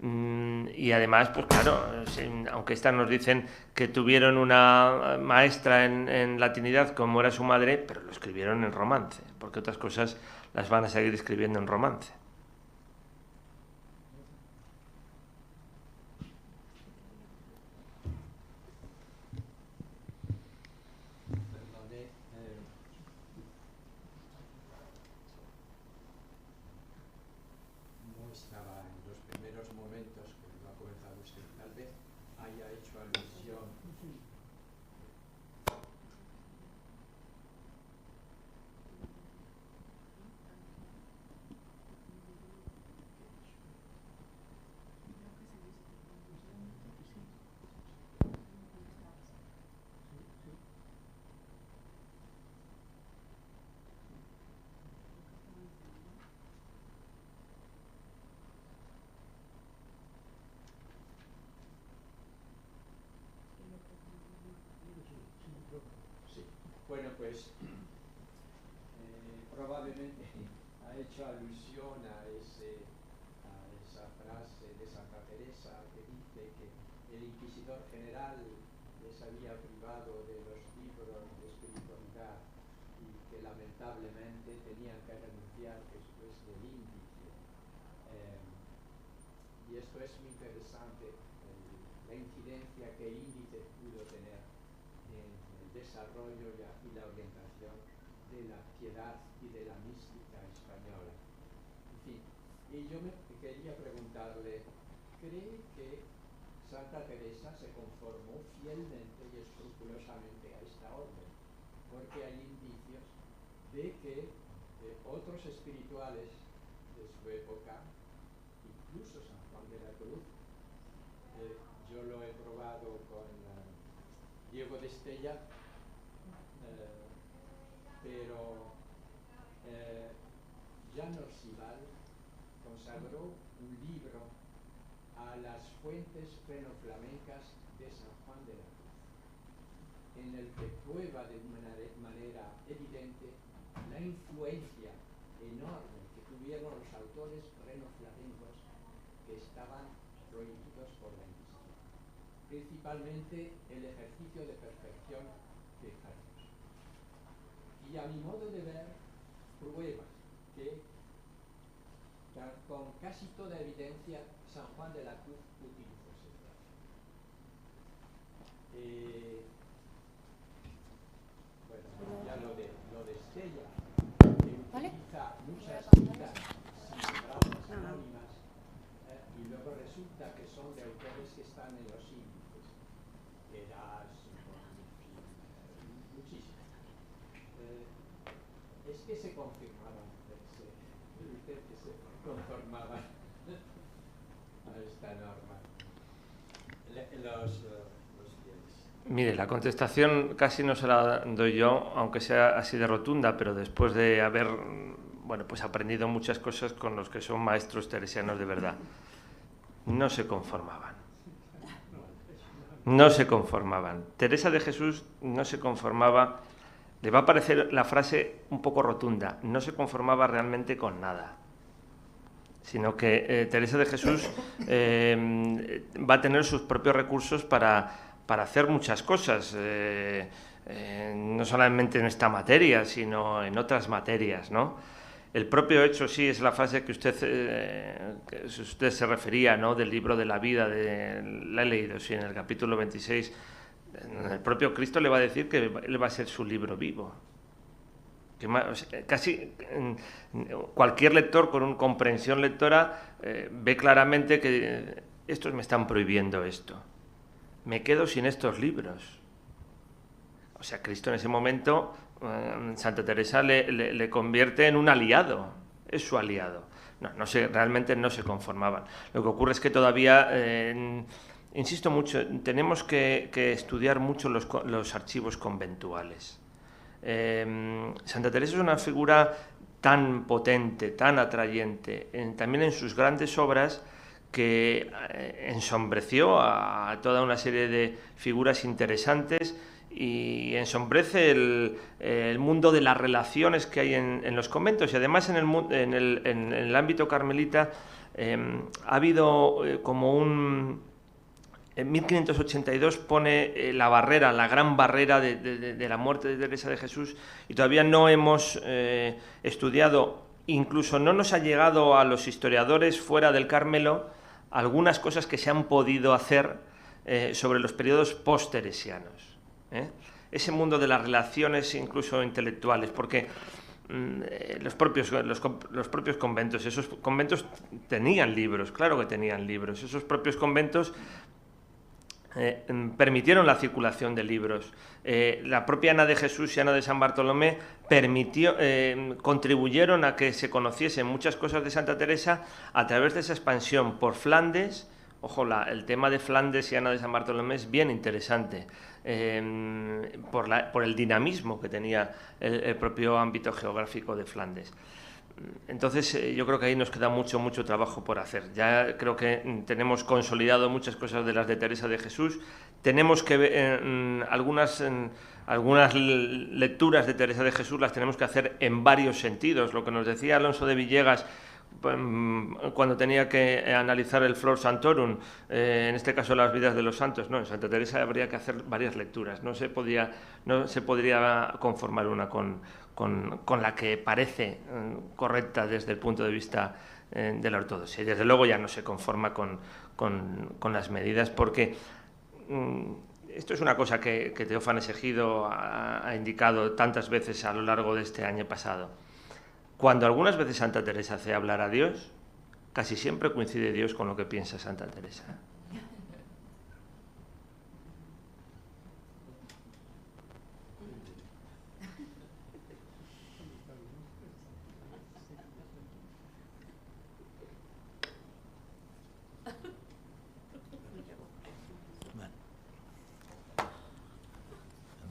Y además, pues claro, aunque estas nos dicen que tuvieron una maestra en latinidad como era su madre, pero lo escribieron en romance, porque otras cosas las van a seguir escribiendo en romance. Bueno, pues probablemente ha hecho alusión a esa frase de Santa Teresa que dice que el inquisidor general les había privado de los libros de espiritualidad y que lamentablemente tenían que renunciar después del índice. Y esto es muy interesante, la incidencia que el índice pudo tener en el desarrollo y la orientación de la piedad y de la mística española. En fin, y yo me quería preguntarle, ¿cree que Santa Teresa se conformó fielmente y escrupulosamente a esta orden? Porque hay indicios de que otros espirituales de su época, incluso San Juan de la Cruz, yo lo he probado con Diego de Estella, pero Jan Orcival consagró un libro a las fuentes fenoflamencas de San Juan de la Cruz, en el que prueba de una manera evidente la influencia enorme que tuvieron los autores renoflamencos que estaban prohibidos por la Inquisición, principalmente el ejercicio de perfección de Carlos. Y a mi modo de ver, prueba que con casi toda evidencia, San Juan de la Cruz utilizó ese trazo. Bueno, ya lo de Estella, que utiliza muchas citas anónimas, y luego resulta que son de autores que están en los índices, Erasmo, muchísimos. Es que se confirmaban, que se conformaban a esta norma los fieles. Mire, la contestación casi no se la doy yo, aunque sea así de rotunda, pero después de haber pues aprendido muchas cosas con los que son maestros teresianos de verdad. No se conformaban. No se conformaban. Teresa de Jesús no se conformaba. Le va a parecer la frase un poco rotunda. No se conformaba realmente con nada. Sino que Teresa de Jesús va a tener sus propios recursos para hacer muchas cosas. No solamente en esta materia, sino en otras materias, ¿no? El propio hecho, sí, es la frase que usted se refería, ¿no? Del libro de la vida, la he leído, sí, en el capítulo 26. El propio Cristo le va a decir que él va a ser su libro vivo. Que casi cualquier lector con comprensión lectora ve claramente que estos me están prohibiendo esto. Me quedo sin estos libros. O sea, Cristo en ese momento, Santa Teresa le convierte en un aliado, es su aliado. Realmente no se conformaban. Lo que ocurre es que todavía, insisto mucho, tenemos que estudiar mucho los archivos conventuales. Santa Teresa es una figura tan potente, tan atrayente, también en sus grandes obras, que ensombreció a toda una serie de figuras interesantes y ensombrece el mundo de las relaciones que hay en los conventos. Y además en el ámbito carmelita ha habido como en 1582 pone la barrera, la gran barrera de la muerte de Teresa de Jesús, y todavía no hemos estudiado, incluso no nos ha llegado a los historiadores fuera del Carmelo, algunas cosas que se han podido hacer sobre los periodos post-teresianos. Ese mundo de las relaciones incluso intelectuales, porque los propios conventos, esos conventos tenían libros, claro que tenían libros, esos propios conventos permitieron la circulación de libros. La propia Ana de Jesús y Ana de San Bartolomé contribuyeron a que se conociesen muchas cosas de Santa Teresa a través de esa expansión por Flandes. Ojo, el tema de Flandes y Ana de San Bartolomé es bien interesante, por el dinamismo que tenía el propio ámbito geográfico de Flandes. Entonces yo creo que ahí nos queda mucho trabajo por hacer. Ya creo que tenemos consolidado muchas cosas de las de Teresa de Jesús. Tenemos que ver algunas lecturas de Teresa de Jesús las tenemos que hacer en varios sentidos. Lo que nos decía Alonso de Villegas cuando tenía que analizar el Flor Santorum, en este caso las vidas de los santos, no, en Santa Teresa habría que hacer varias lecturas, no se podría conformar una con la que parece correcta desde el punto de vista de la ortodoxia, y desde luego ya no se conforma con las medidas, porque esto es una cosa que Teófanes Egido ha indicado tantas veces a lo largo de este año pasado. Cuando algunas veces Santa Teresa hace hablar a Dios, casi siempre coincide Dios con lo que piensa Santa Teresa.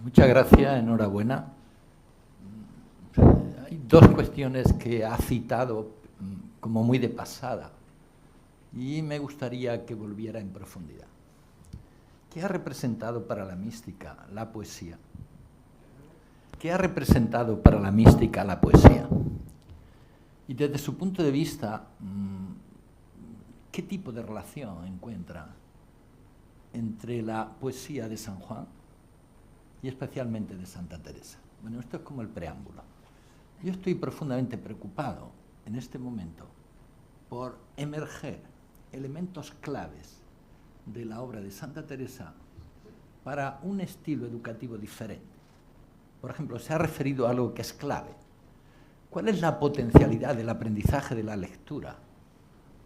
Muchas gracias, enhorabuena. Hay dos cuestiones que ha citado como muy de pasada y me gustaría que volviera en profundidad. ¿Qué ha representado para la mística la poesía? ¿Qué ha representado para la mística la poesía? Y desde su punto de vista, ¿qué tipo de relación encuentra entre la poesía de San Juan y especialmente de Santa Teresa? Bueno, esto es como el preámbulo. Yo estoy profundamente preocupado en este momento por emerger elementos claves de la obra de Santa Teresa para un estilo educativo diferente. Por ejemplo, se ha referido a algo que es clave. ¿Cuál es la potencialidad del aprendizaje de la lectura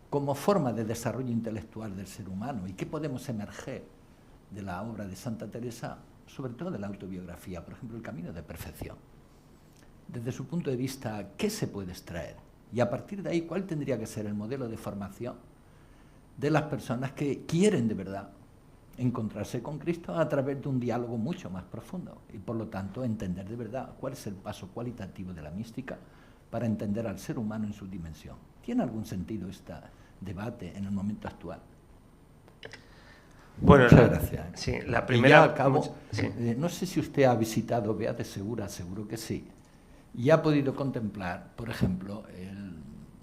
como forma de desarrollo intelectual del ser humano? ¿Y qué podemos emerger de la obra de Santa Teresa, sobre todo de la autobiografía? Por ejemplo, el camino de perfección. Desde su punto de vista, ¿qué se puede extraer? Y a partir de ahí, ¿cuál tendría que ser el modelo de formación de las personas que quieren de verdad encontrarse con Cristo a través de un diálogo mucho más profundo? Y por lo tanto, entender de verdad cuál es el paso cualitativo de la mística para entender al ser humano en su dimensión. ¿Tiene algún sentido este debate en el momento actual? Bueno, muchas gracias. Sí, la primera... Y ya acabo, sí. No sé si usted ha visitado Beat de Segura, seguro que sí, y ha podido contemplar, por ejemplo, el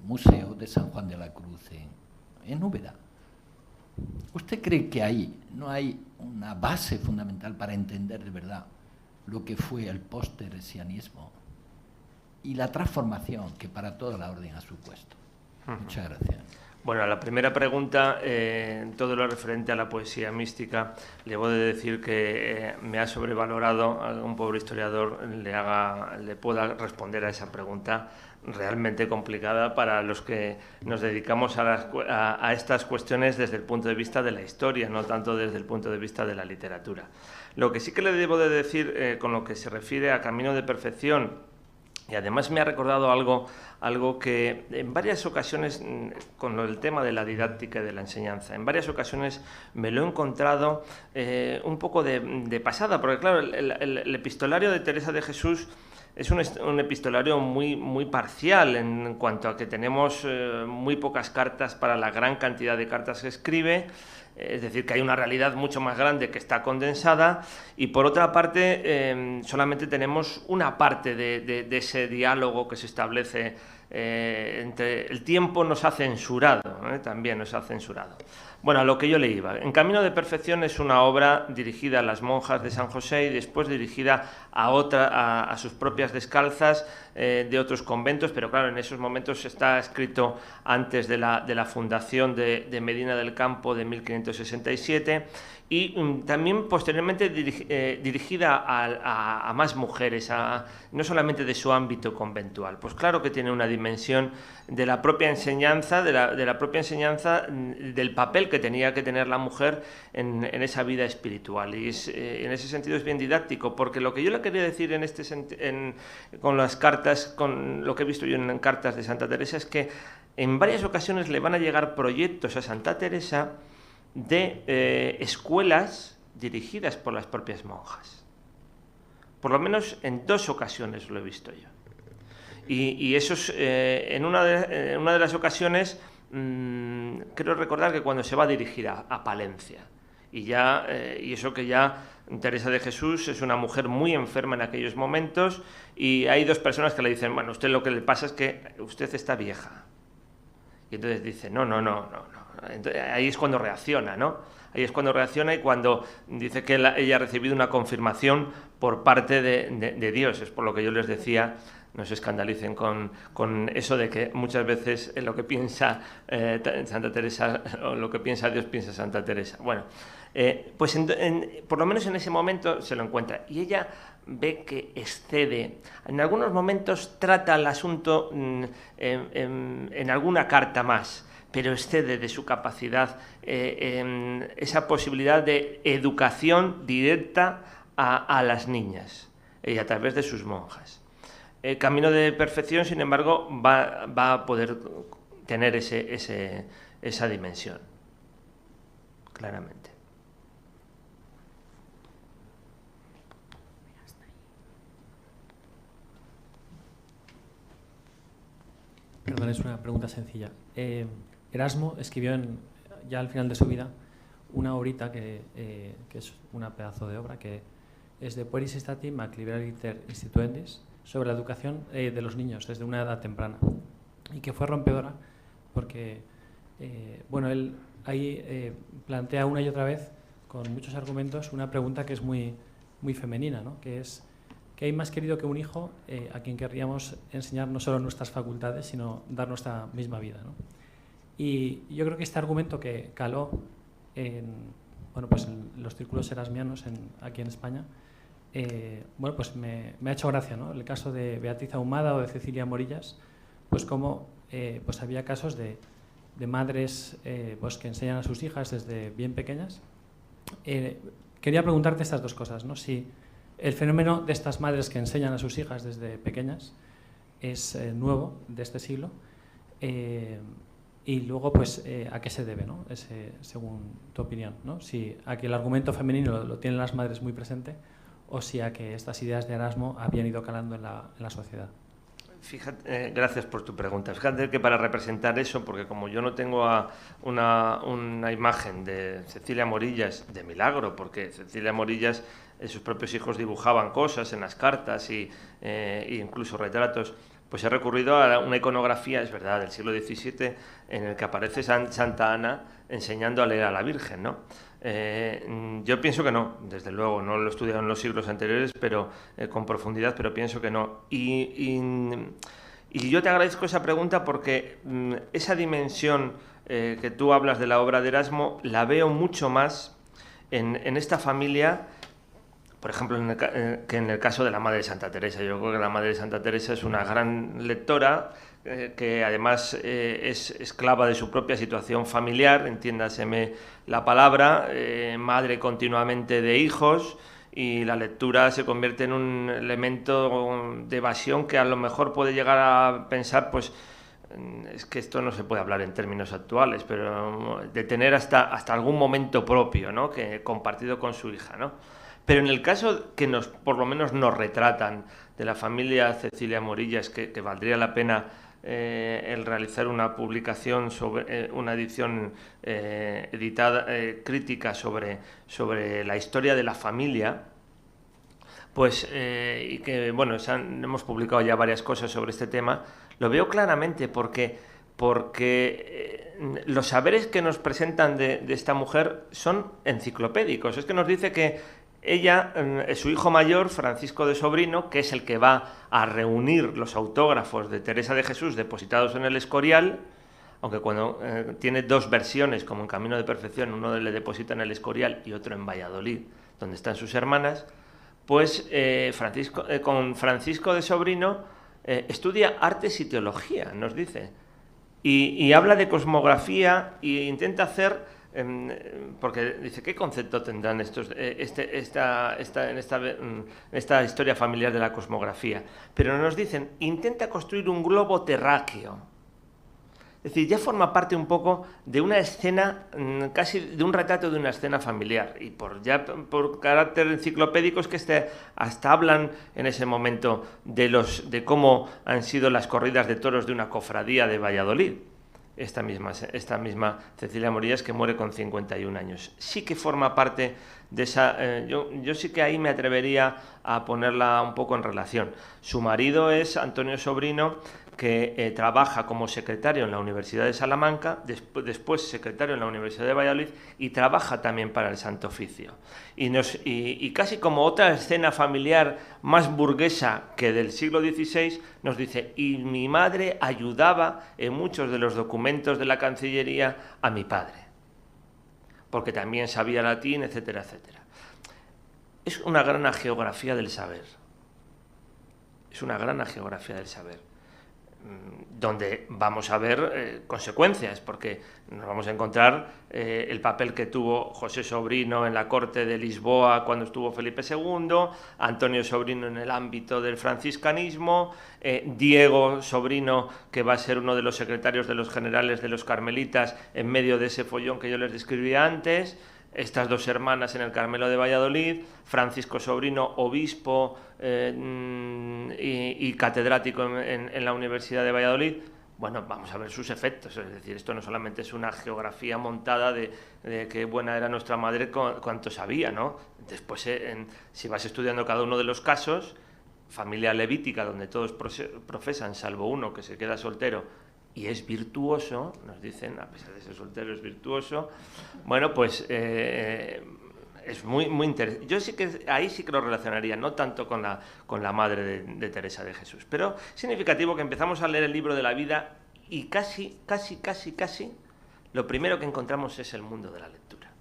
Museo de San Juan de la Cruz en Úbeda. ¿Usted cree que ahí no hay una base fundamental para entender de verdad lo que fue el post-teresianismo y la transformación que para toda la orden ha supuesto? Muchas gracias. Bueno, a la primera pregunta, en todo lo referente a la poesía mística, le voy a decir que me ha sobrevalorado, a un pobre historiador le pueda responder a esa pregunta realmente complicada para los que nos dedicamos a estas cuestiones desde el punto de vista de la historia, no tanto desde el punto de vista de la literatura. Lo que sí que le debo de decir con lo que se refiere a Camino de Perfección, y además me ha recordado algo que en varias ocasiones, con el tema de la didáctica y de la enseñanza, en varias ocasiones me lo he encontrado un poco de pasada, porque claro, el epistolario de Teresa de Jesús es un epistolario muy parcial en cuanto a que tenemos muy pocas cartas para la gran cantidad de cartas que escribe. Es decir, que hay una realidad mucho más grande que está condensada, y por otra parte solamente tenemos una parte de ese diálogo que se establece entre el tiempo. Nos ha censurado, también nos ha censurado. Bueno, a lo que yo le iba. En Camino de Perfección es una obra dirigida a las monjas de San José y después dirigida a sus propias descalzas de otros conventos, pero claro, en esos momentos está escrito antes de la fundación de Medina del Campo de 1567, y también posteriormente dirigida a más mujeres, no solamente de su ámbito conventual. Pues claro que tiene una dimensión de la propia enseñanza, del papel que tenía que tener la mujer en esa vida espiritual, y en ese sentido es bien didáctico, porque lo que yo le quería decir con las cartas, con lo que he visto yo en cartas de Santa Teresa, es que en varias ocasiones le van a llegar proyectos a Santa Teresa de escuelas dirigidas por las propias monjas. Por lo menos en 2 ocasiones lo he visto yo. Y eso es, en una de las ocasiones, creo recordar que cuando se va a dirigir a Palencia. Y eso que ya Teresa de Jesús es una mujer muy enferma en aquellos momentos, y hay 2 personas que le dicen, bueno, usted lo que le pasa es que usted está vieja. Y entonces dice, no. Entonces, ahí es cuando reacciona, ¿no? Ahí es cuando reacciona, y cuando dice que ella ha recibido una confirmación por parte de Dios. Es por lo que yo les decía, no se escandalicen con eso de que muchas veces lo que piensa Santa Teresa, o lo que piensa Dios, piensa Santa Teresa. Bueno, pues por lo menos en ese momento se lo encuentra, y ella ve que excede. En algunos momentos trata el asunto en alguna carta más, pero excede de su capacidad esa posibilidad de educación directa a las niñas, y a través de sus monjas. El Camino de Perfección, sin embargo, va a poder tener esa dimensión, claramente. Perdón, es una pregunta sencilla. Erasmo escribió ya al final de su vida una obrita que es una pedazo de obra, que es de Pueris Stati Mac Liberaliter Instituendis, sobre la educación de los niños desde una edad temprana, y que fue rompedora porque él ahí plantea una y otra vez, con muchos argumentos, una pregunta que es muy femenina, ¿no? Que es: ¿qué hay más querido que un hijo a quien querríamos enseñar no solo nuestras facultades, sino dar nuestra misma vida, ¿no? Y yo creo que este argumento que caló en, bueno, pues en los círculos erasmianos aquí en España, bueno, pues me ha hecho gracia, ¿no? El caso de Beatriz Ahumada o de Cecilia Morillas, pues como pues había casos de madres pues que enseñan a sus hijas desde bien pequeñas. Quería preguntarte estas dos cosas, ¿no? Si el fenómeno de estas madres que enseñan a sus hijas desde pequeñas es nuevo de este siglo, y luego, pues, ¿a qué se debe, ¿no? Según tu opinión, ¿no? Si a que el argumento femenino lo tienen las madres muy presente, o si a que estas ideas de Erasmo habían ido calando en la sociedad. Fíjate, gracias por tu pregunta. Fíjate que para representar eso, porque como yo no tengo una imagen de Cecilia Morillas de milagro, porque Cecilia Morillas, sus propios hijos dibujaban cosas en las cartas e incluso retratos, pues he recurrido a una iconografía, es verdad, del siglo XVII, en el que aparece Santa Ana enseñando a leer a la Virgen, ¿no? Yo pienso que no, desde luego, no lo he estudiado en los siglos anteriores, pero con profundidad, pero pienso que no. Y yo te agradezco esa pregunta porque esa dimensión que tú hablas de la obra de Erasmo la veo mucho más en esta familia, por ejemplo, que en el caso de la Madre de Santa Teresa. Yo creo que la Madre de Santa Teresa es una gran lectora, que además es esclava de su propia situación familiar, entiéndaseme la palabra, madre continuamente de hijos, y la lectura se convierte en un elemento de evasión que a lo mejor puede llegar a pensar, pues, es que esto no se puede hablar en términos actuales, pero de tener hasta algún momento propio, ¿no? Que compartido con su hija, ¿no? Pero en el caso que por lo menos nos retratan de la familia Cecilia Morillas, que valdría la pena el realizar una publicación, sobre una edición editada, crítica sobre la historia de la familia, pues, y que, bueno, hemos publicado ya varias cosas sobre este tema, lo veo claramente porque los saberes que nos presentan de esta mujer son enciclopédicos. Es que nos dice que ella, su hijo mayor, Francisco de Sobrino, que es el que va a reunir los autógrafos de Teresa de Jesús depositados en el Escorial, aunque cuando tiene dos versiones, como en Camino de Perfección, uno le deposita en el Escorial y otro en Valladolid, donde están sus hermanas, pues con Francisco de Sobrino estudia artes y teología, nos dice, y habla de cosmografía e intenta hacer... porque dice, ¿qué concepto tendrán estos esta historia familiar de la cosmografía? Pero nos dicen, intenta construir un globo terráqueo. Es decir, ya forma parte un poco de una escena, casi de un retrato de una escena familiar. Y por carácter enciclopédico es que hasta hablan en ese momento de cómo han sido las corridas de toros de una cofradía de Valladolid. Esta misma Cecilia Morillas, que muere con 51 años. Sí que forma parte de esa... yo sí que ahí me atrevería a ponerla un poco en relación. Su marido es Antonio Sobrino, que trabaja como secretario en la Universidad de Salamanca, después secretario en la Universidad de Valladolid, y trabaja también para el Santo Oficio. Y casi como otra escena familiar más burguesa que del siglo XVI, nos dice, y mi madre ayudaba en muchos de los documentos de la Cancillería a mi padre, porque también sabía latín, etcétera, etcétera. Es una gran geografía del saber. Es una gran geografía del saber, donde vamos a ver consecuencias, porque nos vamos a encontrar el papel que tuvo José Sobrino en la corte de Lisboa cuando estuvo Felipe II, Antonio Sobrino en el ámbito del franciscanismo, Diego Sobrino, que va a ser uno de los secretarios de los generales de los carmelitas en medio de ese follón que yo les describía antes, estas dos hermanas en el Carmelo de Valladolid, Francisco Sobrino, obispo y catedrático en la Universidad de Valladolid. Bueno, vamos a ver sus efectos, es decir, esto no solamente es una geografía montada de qué buena era nuestra madre, cuánto sabía, ¿no? Después, si vas estudiando cada uno de los casos, familia levítica, donde todos profesan, salvo uno que se queda soltero, y es virtuoso, nos dicen, a pesar de ser soltero es virtuoso, bueno, pues es muy interesante. Yo sí que ahí sí que lo relacionaría, no tanto con la madre de Teresa de Jesús, pero significativo que empezamos a leer el libro de la vida y casi lo primero que encontramos es el mundo de la lectura.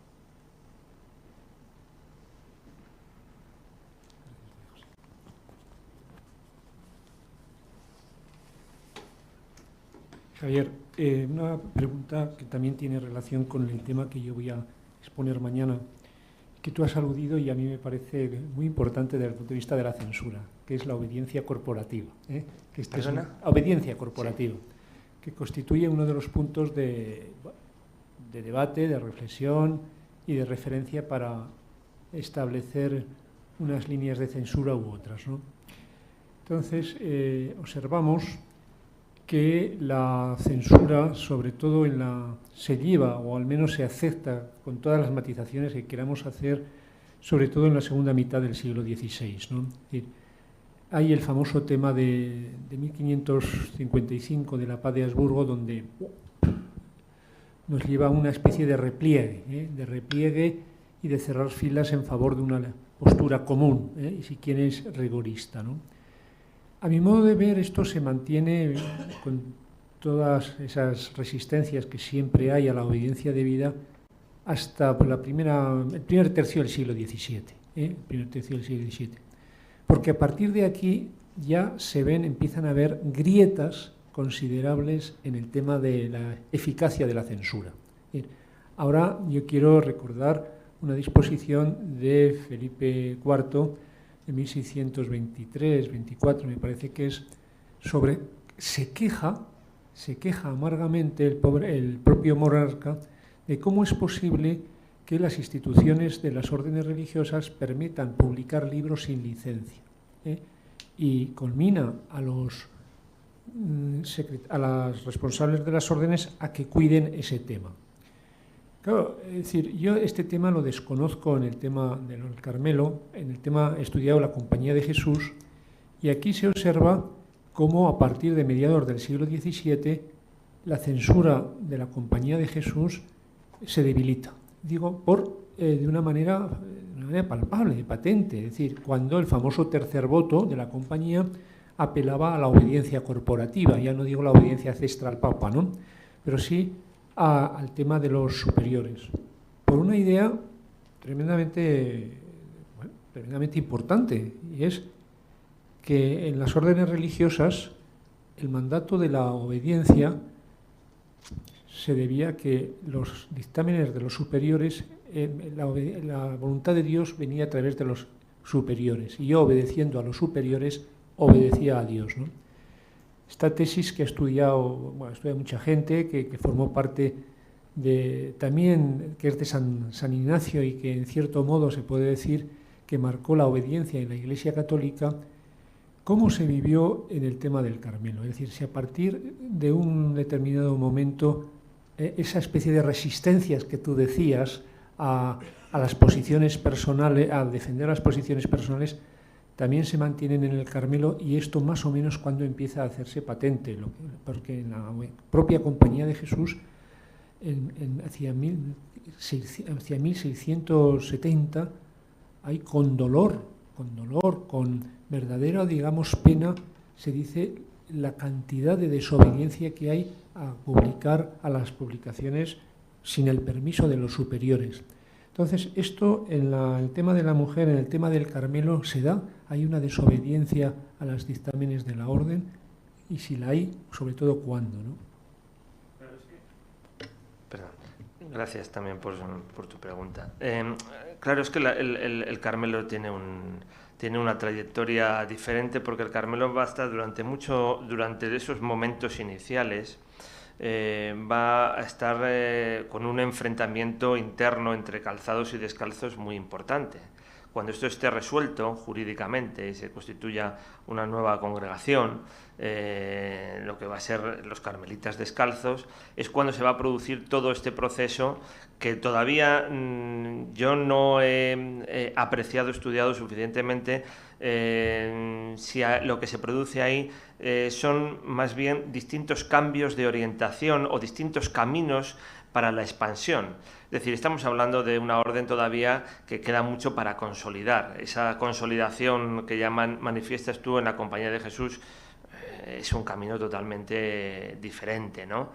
Javier, una pregunta que también tiene relación con el tema que yo voy a exponer mañana, que tú has aludido y a mí me parece muy importante desde el punto de vista de la censura, que es la obediencia corporativa. Que obediencia corporativa, sí, que constituye uno de los puntos de debate, de reflexión y de referencia para establecer unas líneas de censura u otras, ¿no? Entonces, observamos que la censura, sobre todo se lleva, o al menos se acepta con todas las matizaciones que queramos hacer, sobre todo en la segunda mitad del siglo XVI, ¿no? Es decir, hay el famoso tema de 1555 de la Paz de Habsburgo, donde nos lleva a una especie de repliegue y de cerrar filas en favor de una postura común, y si quieres rigorista, ¿no? A mi modo de ver, esto se mantiene con todas esas resistencias que siempre hay a la obediencia debida hasta el primer tercio del siglo XVII. El primer tercio del siglo XVII. Porque a partir de aquí ya empiezan a haber grietas considerables en el tema de la eficacia de la censura. Ahora yo quiero recordar una disposición de Felipe IV de 1623-24, me parece que es sobre... Se queja amargamente el propio monarca de cómo es posible que las instituciones de las órdenes religiosas permitan publicar libros sin licencia, y conmina a los responsables de las órdenes a que cuiden ese tema. Claro, es decir, yo este tema lo desconozco en el tema del Carmelo, en el tema he estudiado la Compañía de Jesús, y aquí se observa cómo a partir de mediados del siglo XVII la censura de la Compañía de Jesús se debilita. Digo, de una manera palpable, patente, es decir, cuando el famoso tercer voto de la Compañía apelaba a la obediencia corporativa, ya no digo la obediencia ancestral al Papa, ¿no?, pero sí al tema de los superiores, por una idea tremendamente importante, y es que en las órdenes religiosas el mandato de la obediencia se debía a que los dictámenes de los superiores, la voluntad de Dios venía a través de los superiores, y yo, obedeciendo a los superiores, obedecía a Dios, ¿no? Esta tesis que ha estudiado mucha gente, que formó parte también, que es de San Ignacio, y que en cierto modo se puede decir que marcó la obediencia en la Iglesia Católica, cómo se vivió en el tema del Carmelo. Es decir, si a partir de un determinado momento esa especie de resistencias que tú decías a las posiciones personales, a defender las posiciones personales, también se mantienen en el Carmelo, y esto más o menos cuando empieza a hacerse patente, porque en la propia Compañía de Jesús, hacia 1670, hay con dolor, con verdadera, digamos, pena, se dice la cantidad de desobediencia que hay a publicar a las publicaciones sin el permiso de los superiores. Entonces, esto en el tema de la mujer, en el tema del Carmelo, se da, hay una desobediencia a los dictámenes de la orden, y si la hay, sobre todo, ¿cuándo, no? Perdón. Gracias también por tu pregunta. Claro, es que el Carmelo tiene una trayectoria diferente, porque el Carmelo va a estar durante esos momentos iniciales, va a estar con un enfrentamiento interno entre calzados y descalzos muy importante. Cuando esto esté resuelto jurídicamente y se constituya una nueva congregación, lo que va a ser los carmelitas descalzos, es cuando se va a producir todo este proceso que todavía yo no he apreciado, estudiado suficientemente, si lo que se produce ahí son más bien distintos cambios de orientación o distintos caminos para la expansión. Es decir, estamos hablando de una orden todavía que queda mucho para consolidar. Esa consolidación que ya manifiestas tú en la Compañía de Jesús, es un camino totalmente diferente, ¿no?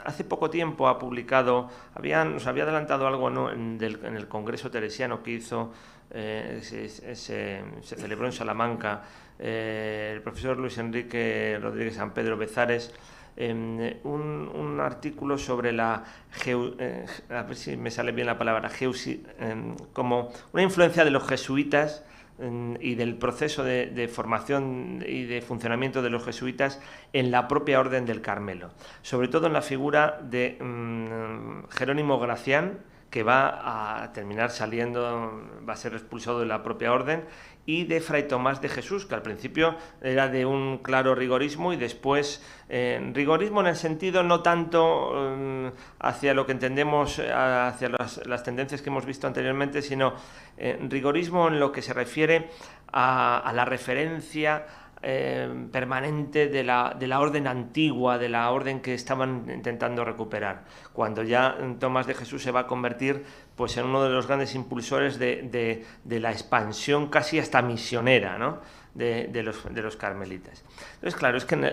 Hace poco tiempo ha publicado, nos había adelantado algo, ¿no?, en el Congreso Teresiano que hizo, se celebró en Salamanca, el profesor Luis Enrique Rodríguez San Pedro Bezares, un artículo sobre a ver si me sale bien la palabra, como una influencia de los jesuitas y del proceso de formación y de funcionamiento de los jesuitas en la propia Orden del Carmelo, sobre todo en la figura de Jerónimo Gracián, que va a terminar saliendo, va a ser expulsado de la propia orden, y de Fray Tomás de Jesús, que al principio era de un claro rigorismo y después rigorismo en el sentido no tanto hacia lo que entendemos, hacia las tendencias que hemos visto anteriormente, sino rigorismo en lo que se refiere a la referencia permanente de la orden antigua, de la orden que estaban intentando recuperar, cuando ya Tomás de Jesús se va a convertir pues en uno de los grandes impulsores de la expansión casi hasta misionera, ¿no?, de los carmelitas. Entonces, claro, es que en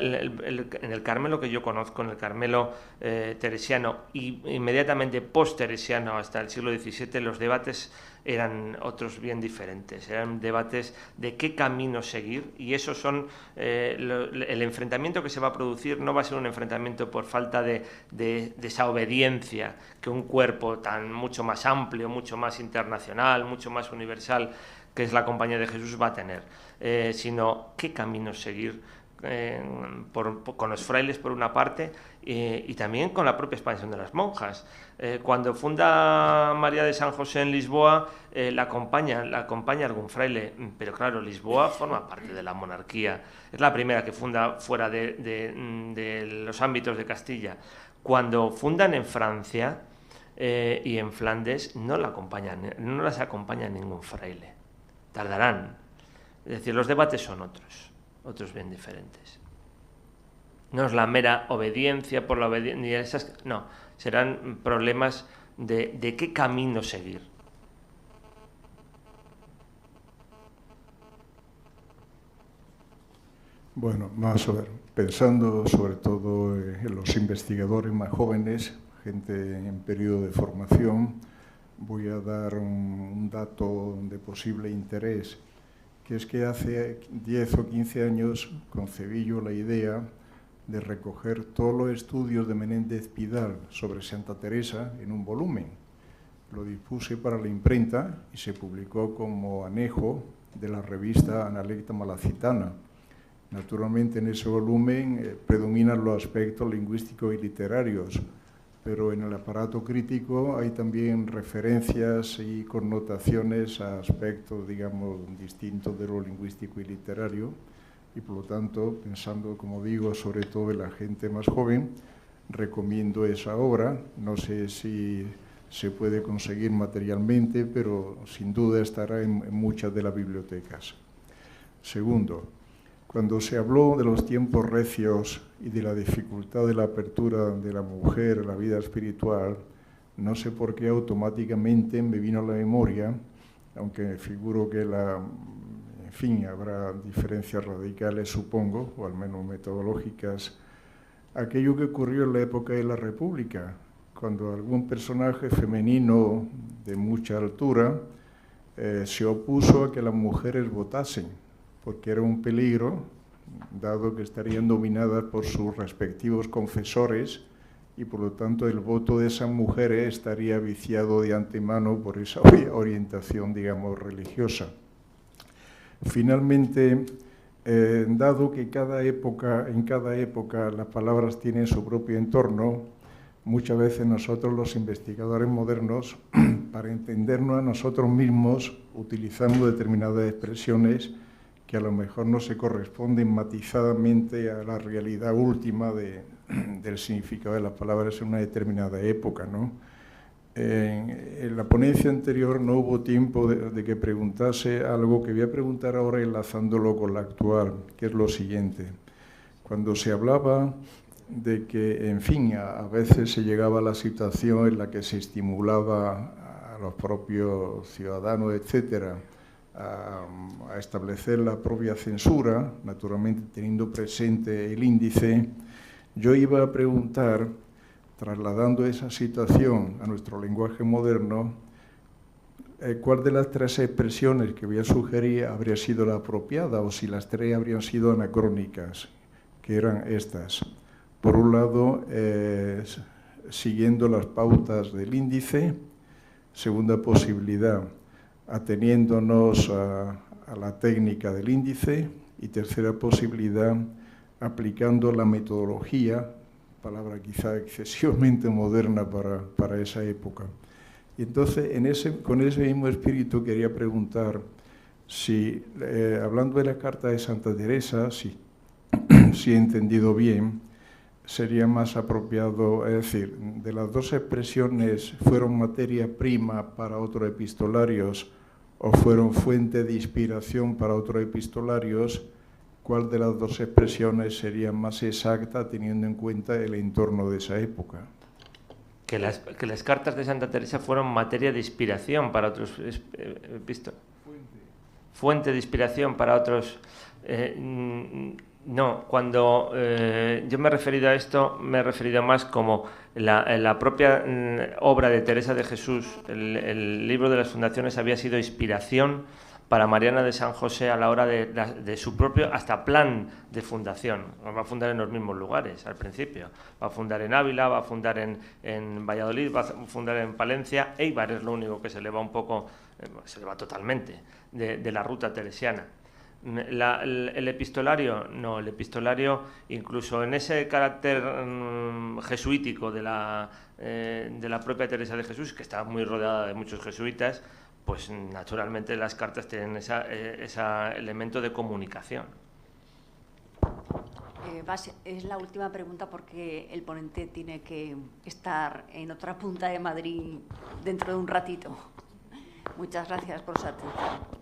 el Carmelo que yo conozco, en el Carmelo teresiano y inmediatamente post-teresiano hasta el siglo XVII, los debates eran otros bien diferentes, eran debates de qué camino seguir, y esos son el enfrentamiento que se va a producir no va a ser un enfrentamiento por falta de esa obediencia que un cuerpo tan mucho más amplio, mucho más internacional, mucho más universal que es la Compañía de Jesús va a tener, sino qué camino seguir con los frailes por una parte y también con la propia expansión de las monjas. Cuando funda María de San José en Lisboa, la acompaña algún fraile, pero claro, Lisboa forma parte de la monarquía, es la primera que funda fuera de los ámbitos de Castilla. Cuando fundan en Francia y en Flandes, no las acompaña ningún fraile, tardarán, es decir, los debates son otros bien diferentes. No es la mera obediencia por la obediencia, no, serán problemas de qué camino seguir. Bueno, vamos a ver, pensando sobre todo en los investigadores más jóvenes, gente en periodo de formación, voy a dar un dato de posible interés, que es que hace 10 o 15 años concebí yo la idea de recoger todos los estudios de Menéndez Pidal sobre Santa Teresa en un volumen. Lo dispuse para la imprenta y se publicó como anejo de la revista Analecta Malacitana. Naturalmente en ese volumen predominan los aspectos lingüísticos y literarios, pero en el aparato crítico hay también referencias y connotaciones a aspectos, digamos, distintos de lo lingüístico y literario, y por lo tanto, pensando, como digo, sobre todo en la gente más joven, recomiendo esa obra. No sé si se puede conseguir materialmente, pero sin duda estará en muchas de las bibliotecas. Segundo, cuando se habló de los tiempos recios y de la dificultad de la apertura de la mujer a la vida espiritual, no sé por qué automáticamente me vino a la memoria, aunque figuro que en fin, habrá diferencias radicales, supongo, o al menos metodológicas, aquello que ocurrió en la época de la República, cuando algún personaje femenino de mucha altura se opuso a que las mujeres votasen, porque era un peligro, dado que estarían dominadas por sus respectivos confesores y por lo tanto el voto de esas mujeres estaría viciado de antemano por esa orientación, digamos, religiosa. Finalmente, dado que en cada época las palabras tienen su propio entorno, muchas veces nosotros los investigadores modernos, para entendernos a nosotros mismos, utilizamos determinadas expresiones que a lo mejor no se corresponden matizadamente a la realidad última del significado de las palabras en una determinada época, ¿no? En la ponencia anterior no hubo tiempo de que preguntase algo que voy a preguntar ahora enlazándolo con la actual, que es lo siguiente. Cuando se hablaba de que, en fin, a veces se llegaba a la situación en la que se estimulaba a los propios ciudadanos, etcétera, a establecer la propia censura, naturalmente teniendo presente el índice, yo iba a preguntar, trasladando esa situación a nuestro lenguaje moderno, ¿cuál de las tres expresiones que voy a sugerir habría sido la apropiada o si las tres habrían sido anacrónicas, que eran estas? Por un lado, siguiendo las pautas del índice. Segunda posibilidad, ateniéndonos a la técnica del índice. Y tercera posibilidad, aplicando la metodología, palabra quizá excesivamente moderna para esa época. Y entonces, con ese mismo espíritu quería preguntar si, hablando de la carta de Santa Teresa, si he entendido bien, sería más apropiado, es decir, de las dos expresiones, ¿fueron materia prima para otros epistolarios o fueron fuente de inspiración para otros epistolarios? ¿Cuál de las dos expresiones sería más exacta teniendo en cuenta el entorno de esa época? Que las cartas de Santa Teresa fueron materia de inspiración para otros epistolarios. Fuente de inspiración para otros. No, cuando yo me he referido a esto, me he referido más como la propia obra de Teresa de Jesús, el libro de las fundaciones había sido inspiración para Mariana de San José a la hora de su propio hasta plan de fundación. Va a fundar en los mismos lugares al principio. Va a fundar en Ávila, va a fundar en Valladolid, va a fundar en Palencia. Eibar es lo único que se le va un poco, se le va totalmente de la ruta teresiana. El epistolario, no, el epistolario, incluso en ese carácter jesuítico de la propia Teresa de Jesús, que está muy rodeada de muchos jesuitas, pues naturalmente las cartas tienen ese elemento de comunicación. Es la última pregunta porque el ponente tiene que estar en otra punta de Madrid dentro de un ratito. Muchas gracias por su atención.